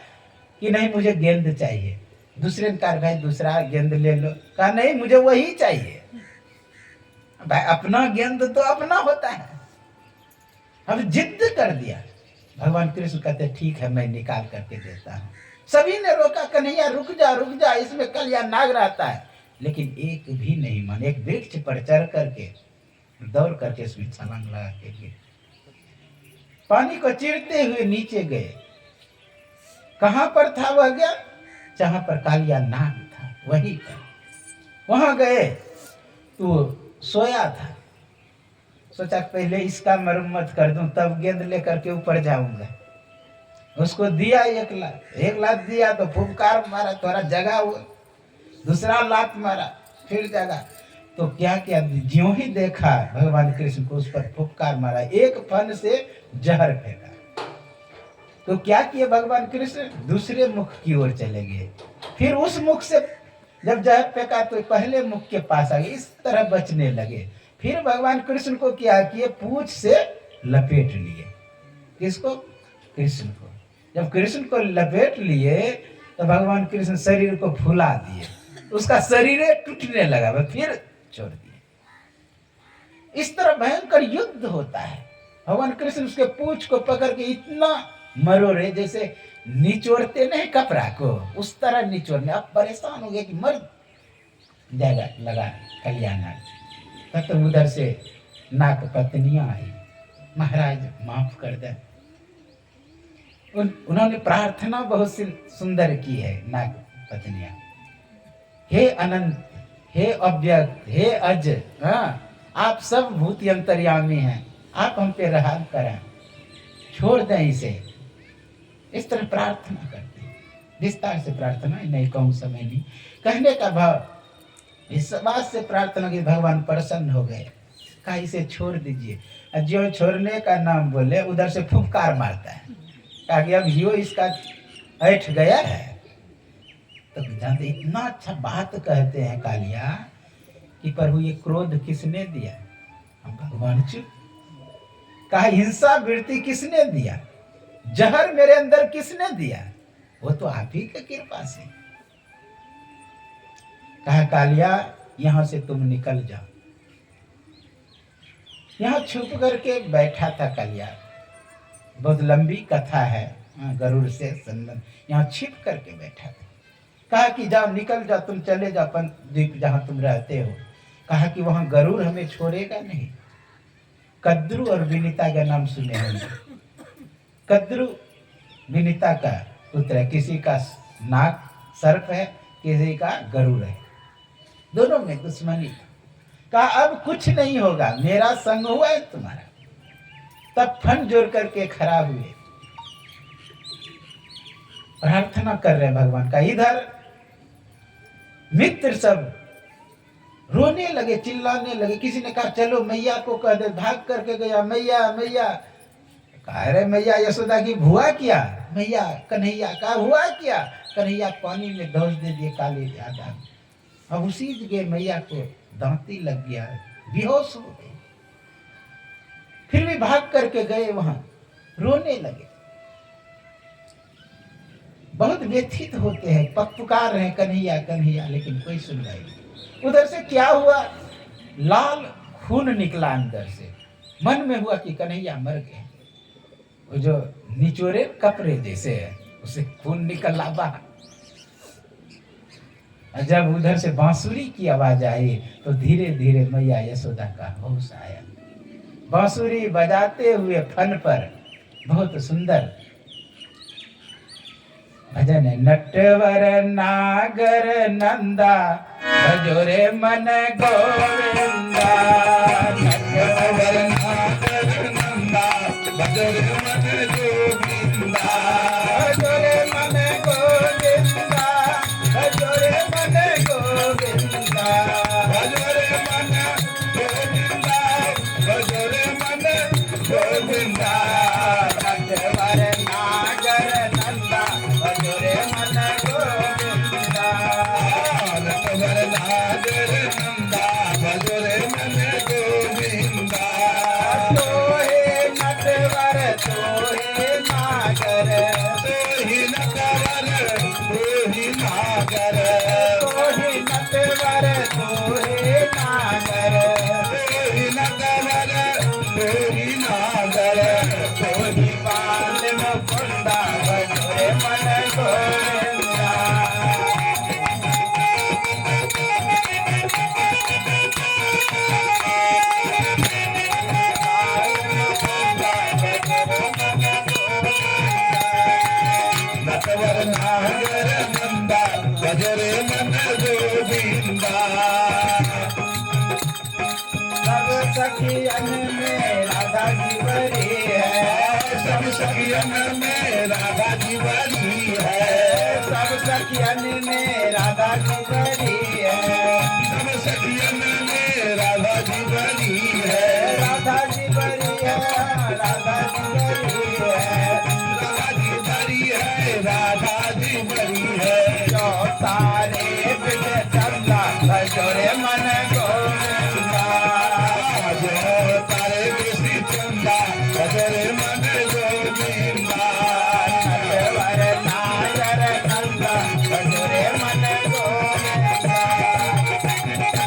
कि नहीं मुझे गेंद चाहिए। दूसरे ने कहा भाई दूसरा गेंद ले लो। कहा नहीं मुझे वही चाहिए। भाई अपना गेंद तो अपना होता है। अब जिद कर दिया। भगवान कृष्ण कहते ठीक है मैं निकाल करके देता हूँ। सभी ने रोका, कन्हैया रुक जा, इसमें कलिया नाग रहता है। लेकिन एक भी नहीं माने। एक वृक्ष पर चढ़ करके दौड़ करके उसमें छलांग लगा के गिर, पानी को चीरते हुए नीचे गए। कहां पर था वह गया? जहां पर कालिया नाग था वही पर। वहां गए तो सोया था। सोचा पहले इसका मरम्मत कर दूं तब गेंद लेकर के ऊपर जाऊंगा। उसको दिया 1 लात दिया तो फुफकार मारा, थोड़ा जगा हुआ। दूसरा लात मारा, फिर जगा। तो क्या किया? ज्यों ही देखा भगवान कृष्ण को उस पर फुफकार मारा, एक फन से जहर फेंका। तो क्या किए भगवान कृष्ण? दूसरे मुख की ओर चले गए। फिर उस मुख से जब जहर फेंका तो पहले मुख के पास आ गए, इस तरह बचने लगे। फिर भगवान कृष्ण को क्या किए? पूंछ से लपेट लिए। किसको? कृष्ण को। जब कृष्ण को लपेट लिए तो भगवान कृष्ण शरीर को फुला दिए, उसका शरीर टूटने लगा, वह फिर छोड़ दिए। इस तरह भयंकर युद्ध होता है। भगवान कृष्ण उसके पूंछ को पकड़ के इतना मरोड़े, जैसे निचोड़ते नहीं कपड़ा को, उस तरह निचोड़ने। अब परेशान हो गए कि मर जाएगा लगा कल्याण। तो उधर से नाग पत्नियां आई, महाराज माफ कर दे। उन्होंने प्रार्थना बहुत सुंदर की है नाग पत्नियां। हे अनंत, हे अव्यक्त, हे अज, आप सब भूत अंतर्यामी हैं, आप हम पे रहम करें, छोड़ दें इसे। इस तरह प्रार्थना करते हैं, विस्तार से प्रार्थना, नहीं कहूँ समय नहीं कहने का भाव। इस बात से प्रार्थना की भगवान प्रसन्न हो गए, कहा इसे छोड़ दीजिए। जो छोड़ने का नाम बोले उधर से फुफकार मारता है, कहा कि अब यो इसका ऐठ गया है। तो जानते इतना अच्छा बात कहते हैं कालिया कि प्रभु ये क्रोध किसने दिया? हम भगवान चुप। कहा हिंसा वृत्ति किसने दिया? जहर मेरे अंदर किसने दिया? वो तो आप ही की कृपा से। कहा कालिया यहां से तुम निकल जाओ। यहां छुप करके बैठा था कालिया। बहुत लंबी कथा है, गरुड़ से संबंध। यहाँ छिप करके बैठा था। कहा कि जाओ निकल जाओ, तुम चले जाओ अपन द्वीप जहाँ तुम रहते हो। कहा कि वहाँ गरुड़ हमें छोड़ेगा नहीं। कद्रु और विनीता का नाम सुने होंगे। कद्रु विनीता का पुत्र है, किसी का नाग सर्प है, किसी का गरुड़ है, दोनों में दुश्मनी। कहा अब कुछ नहीं होगा, मेरा संग हुआ है तुम्हारा। तब फन जोड़ करके खड़ा हुए, प्रार्थना कर रहे हैं भगवान का। इधर मित्र सब रोने लगे, चिल्लाने लगे। किसी ने कहा चलो मैया को कह दे, भाग करके गया, मैया मैया। कह रहे मैया यशोदा की हुआ क्या? मैया कन्हैया का हुआ क्या? कन्हैया पानी में धोस दे दिए काले ज्यादा। अब उसी जगह मैया को दांती लग गया, बेहोश हो गए। फिर भी भाग करके गए, वहां रोने लगे, बहुत व्यथित होते हैं, पुकार रहे हैं कन्हैया कन्हैया, लेकिन कोई सुनवाई नहीं। उधर से क्या हुआ, लाल खून निकला अंदर से। मन में हुआ कि कन्हैया मर गए। वो जो निचोरे कपड़े जैसे है, उसे खून निकला बाहर। जब उधर से बांसुरी की आवाज आई तो धीरे धीरे मैया यशोदा का होश आया। बांसुरी बजाते हुए फन पर बहुत सुंदर भजन है। नटवर नागर नंदा भजोरे मन गोविंदा। नटवर नागर नंदा भजोरे मन गोविंदा। भजोरे मन गोविंदा, भजोरे मन गोविंदा, भजोरे मन गोविंदा, भजोरे मन गोविंदा। नटवर नागर नंदा भजोरे मन गोविंदा। नटवर नागर नंदा भजोरे मन गोविंदा। तोहे नटवर तोहे नागर, तोहि नटवर तोहि नागर। तोहे नटवर तोहे नागर, तोहि नटवर तोहि नागर। तोहि बाल मुकुंदा भजोरे मन गोविंदा। नटवर नागर नंदा भजोरे मन गोविंदा। सब सखियन में राधा जी बड़ी है, सब सखियन में राधा जी बड़ी है। सब सखियन में राधा जी बड़ी है, सब सखियन में राधा जी बड़ी है। राधा जी बड़ी है, राधा जी बड़ी है। राधा जी बड़ी है, राधा जी बड़ी है। जो तारे बिन चंदा भजोरे मन गोविंदा। जो तारे कृष्ण चंदा भजोरे मन गोविंदा। नटवर नागर नंदा भजोरे मन गोविंदा। नटवर नागर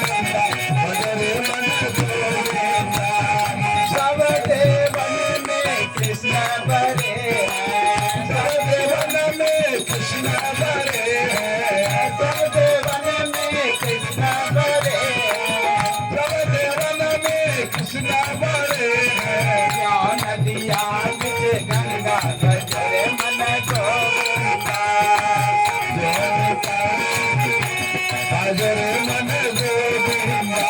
नंदा भजोरे मन गोविंदा। सब देवन में कृष्ण बड़े हैं, सब देवन में कृष्ण बड़े हैं। सब देवन में कृष्ण बड़े हैं। सब देवन में कृष्ण बड़े हैं। ज्ञान दिया मुझे गंगा भजोरे मन गोविंदा। भजोरे मन गोविंदा।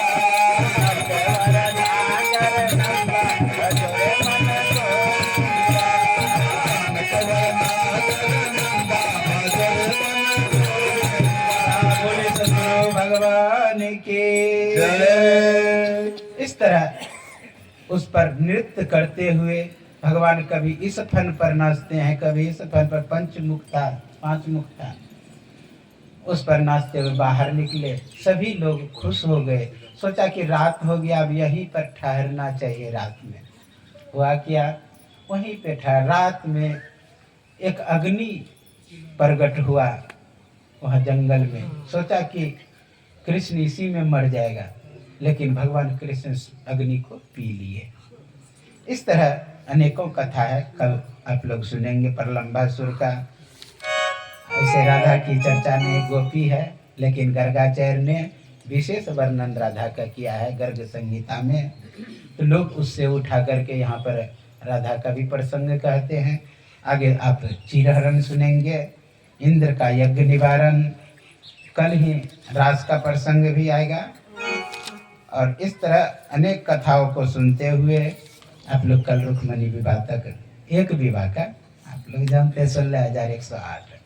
नटवर नागर नंदा भजोरे मन गोविंदा। नटवर नागर नंदा भजोरे मन गोविंदा। बोले सद्गुरु भगवान के जय। इस तरह उस पर नृत्य करते हुए भगवान कभी इस फन पर नाचते हैं, कभी इस फन पर पंचमुखता पांच मुखता उस पर नाचते हुए बाहर निकले। सभी लोग खुश हो गए, सोचा कि रात हो गया, अब यहीं पर ठहरना चाहिए। रात में हुआ क्या, वहीं पे ठहर। रात में एक अग्नि प्रकट हुआ वहाँ जंगल में। सोचा कि कृष्ण इसी में मर जाएगा, लेकिन भगवान कृष्ण अग्नि को पी लिए। इस तरह अनेकों कथा है, कल आप लोग सुनेंगे प्रलंबासुर का। ऐसे राधा की चर्चा में एक गोपी है, लेकिन गर्गाचार्य ने विशेष वर्णन राधा का किया है गर्ग संहिता में, तो लोग उससे उठा करके यहाँ पर राधा का भी प्रसंग कहते हैं। आगे आप चिरहरण सुनेंगे, इंद्र का यज्ञ निवारण, कल ही रास का प्रसंग भी आएगा। और इस तरह अनेक कथाओं को सुनते हुए आप लोग कल रुक्मणी विवाह तक, एक विवाह का आप लोग जानते हैं 16,108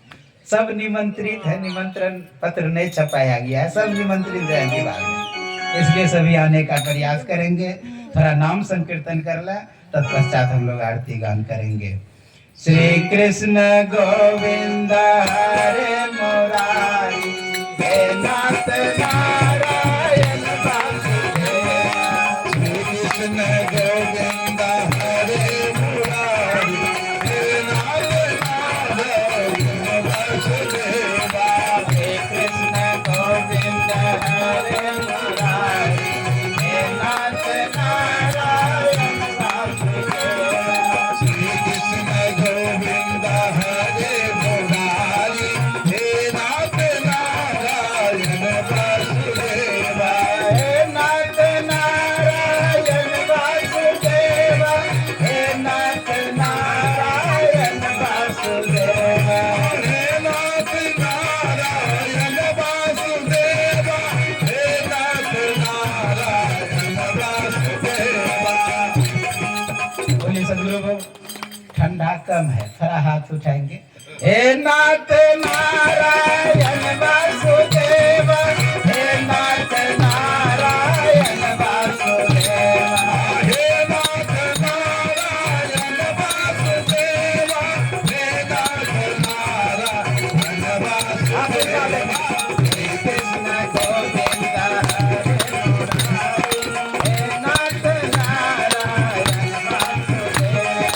सब निमंत्रित है, निमंत्रण पत्र नहीं छपाया गया है, सब निमंत्रित है विवाह में, इसलिए सभी आने का प्रयास करेंगे। थोड़ा नाम संकीर्तन कर ले, तत्पश्चात हम लोग आरती गान करेंगे। श्री कृष्ण गोविंद हरे मुरारी, हे नाथ नारायण वासुदेव। श्री कृष्ण गोविंद हरे मुरारी, हे नाथ नारायण वासुदेवा। हे कृष्ण गोविंद हरे मुरारी, हे नाथ नारायण वासुदेव। श्री कृष्ण गोविंद हरे मुरारी, हे नाथ नारायण वासुदेवा। हे नाथ नारायण वासुदेव, हे नाथ नारायण वासुदेव। हे नाथ नारायण वासुदेवा, हे नाथ नारायण वासुदेवा। बोलिए सदगुरु को, ठंडा कम है, थोड़ा हाथ उठाएंगे। हे नाथ नारायण वासुदेव, हे नाथ नारायण वासुदेव। हे नाथ नारायण वासुदेवा, हे नाथ नारायण वासुदेवा। श्री कृष्ण गोविंद हरे मुरारी, हे नाथ नारायण वासुदेव।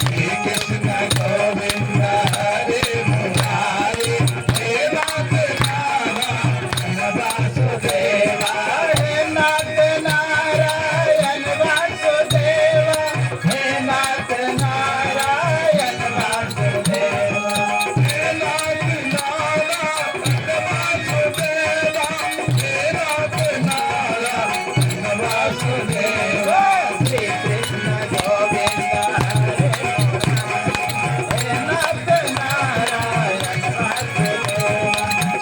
श्री कृष्ण गोविंद हरे मुरारी, हे नाथ नारायण वासुदेवा। हे नाथ नारायण वासुदेव, हे नाथ नारायण वासुदेव। हे नाथ नारायण वासुदेवा, हे नाथ नारायण वासुदेवा। श्री कृष्ण गोविंद हरे मुरारी, हे नाथ नारायण वासुदेव।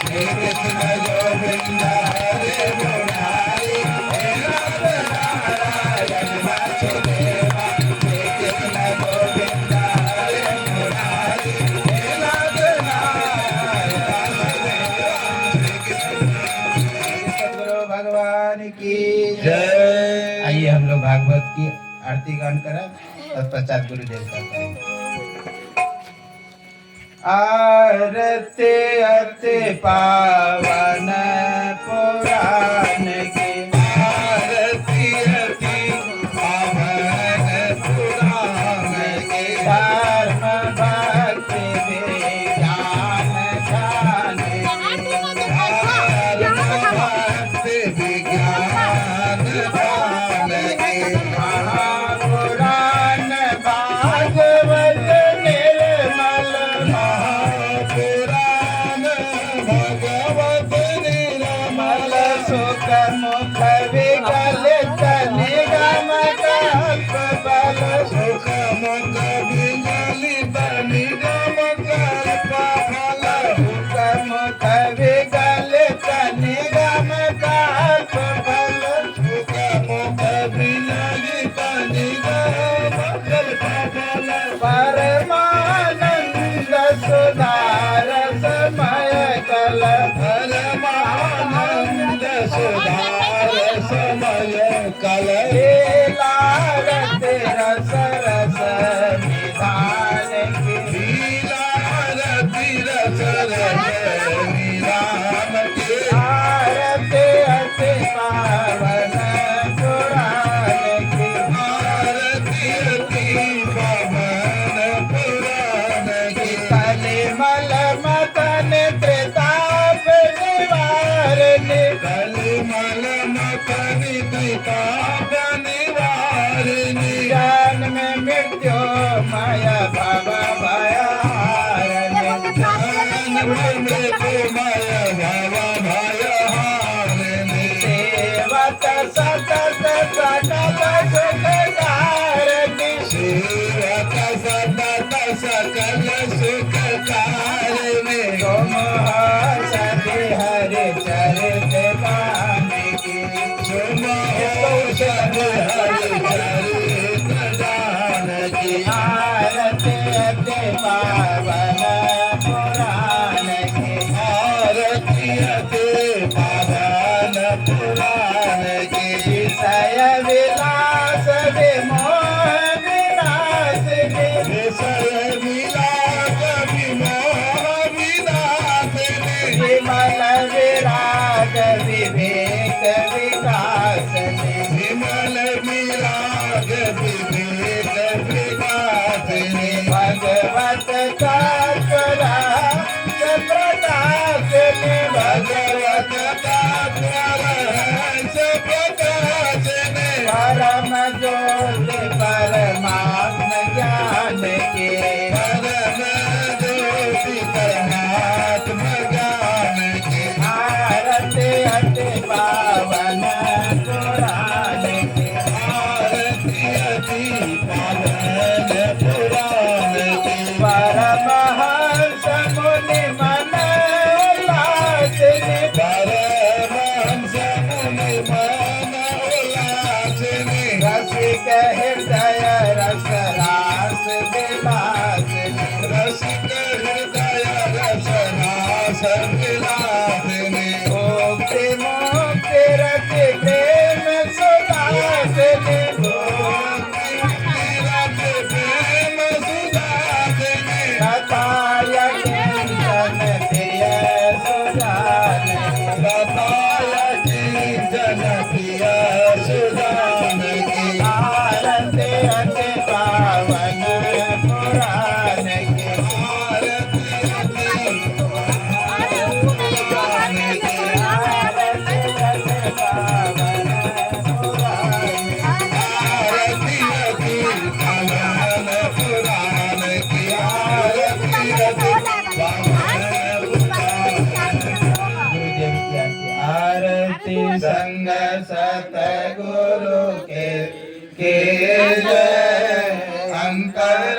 श्री कृष्ण गोविंद हरे मुरारी, हे नाथ नारायण वासुदेवा। श्री कृष्ण गोविंद हरे मुरारी, हे नाथ नारायण सद्गुरु भगवान की जय। आइए हम लोग भागवत की आरती गान करें, तत्पश्चात गुरुदेव का करेंगे। आरती अति पावन पुराण की, आरती अति पावन पुराण की, धर्म भक्ति विज्ञान ध्यान की। भक्ति विज्ञान ध्यान की। महापुराण भागवत निर्मल, महापुराण भगवत निर्मल, सुख मुख विकलित निगम कल्प बल। सुख मुख विकलित निगम कल्प फल। सुख मुख विकलित निगम कल्प बल। सुख मुख विकलित निगम कल्प फल। परमानंद सुधार समय कल। परमानंद सुधार समय कल। लारत रस रस निधान की। लीलारती रस रस निधान की। आरती अति पावन पुराण की। आरती अति पावन पुराण की। कलिमल मदन त्रिताप निवारणी। कल परिणीता निवारिणी जन्म मृत्यु माया भव भयहारिणी जन्म मृत्यु माया भव भयहारिणी सेवक सतत सकल सुखकारिणी सेवक सतत सकल सुखकारिणी तुम हो सखी हरि चरित गाने की तुम हो सखी हरि चरित जानकी आरती अति पावन पुराण की आरती अति पावन पुराण की विषय विलास विमोह विनाशिनी विषय विलास विमोह विनाशिनी विमल विराग विवेक विकासनी विमल विराग विवेक विकासिनी भगवत काकरा प्रकाशनी भगवत काकरहंस प्रकाशिनी परम ज्योति परमात्म ज्ञान के परम ज्योति परमात्मा ज्ञान की आरती अति पावन पुराण के आरती अति पावन पुराण की परमहंस मुनि मन उल्लासिनी परमहंस मुनि मन उल्लासिनी रसिक हृदय रस रास विलासिनी रसिक हृदय रसनास विलासिनी मुक्ति मुक्ति रति प्रेम सुदासिनी तीरथ प्रेम सुदासिनी कथाय किंचन प्रिय सुजानकी बताय जन प्रिय सुदानकी आरती अति पावन पुराण की आरती अति आरती अति पावन पुराण आरती अति पावन पुराण की आरती अति पावन गुरुदेव की आरती संग सतगुरु के जय अंतर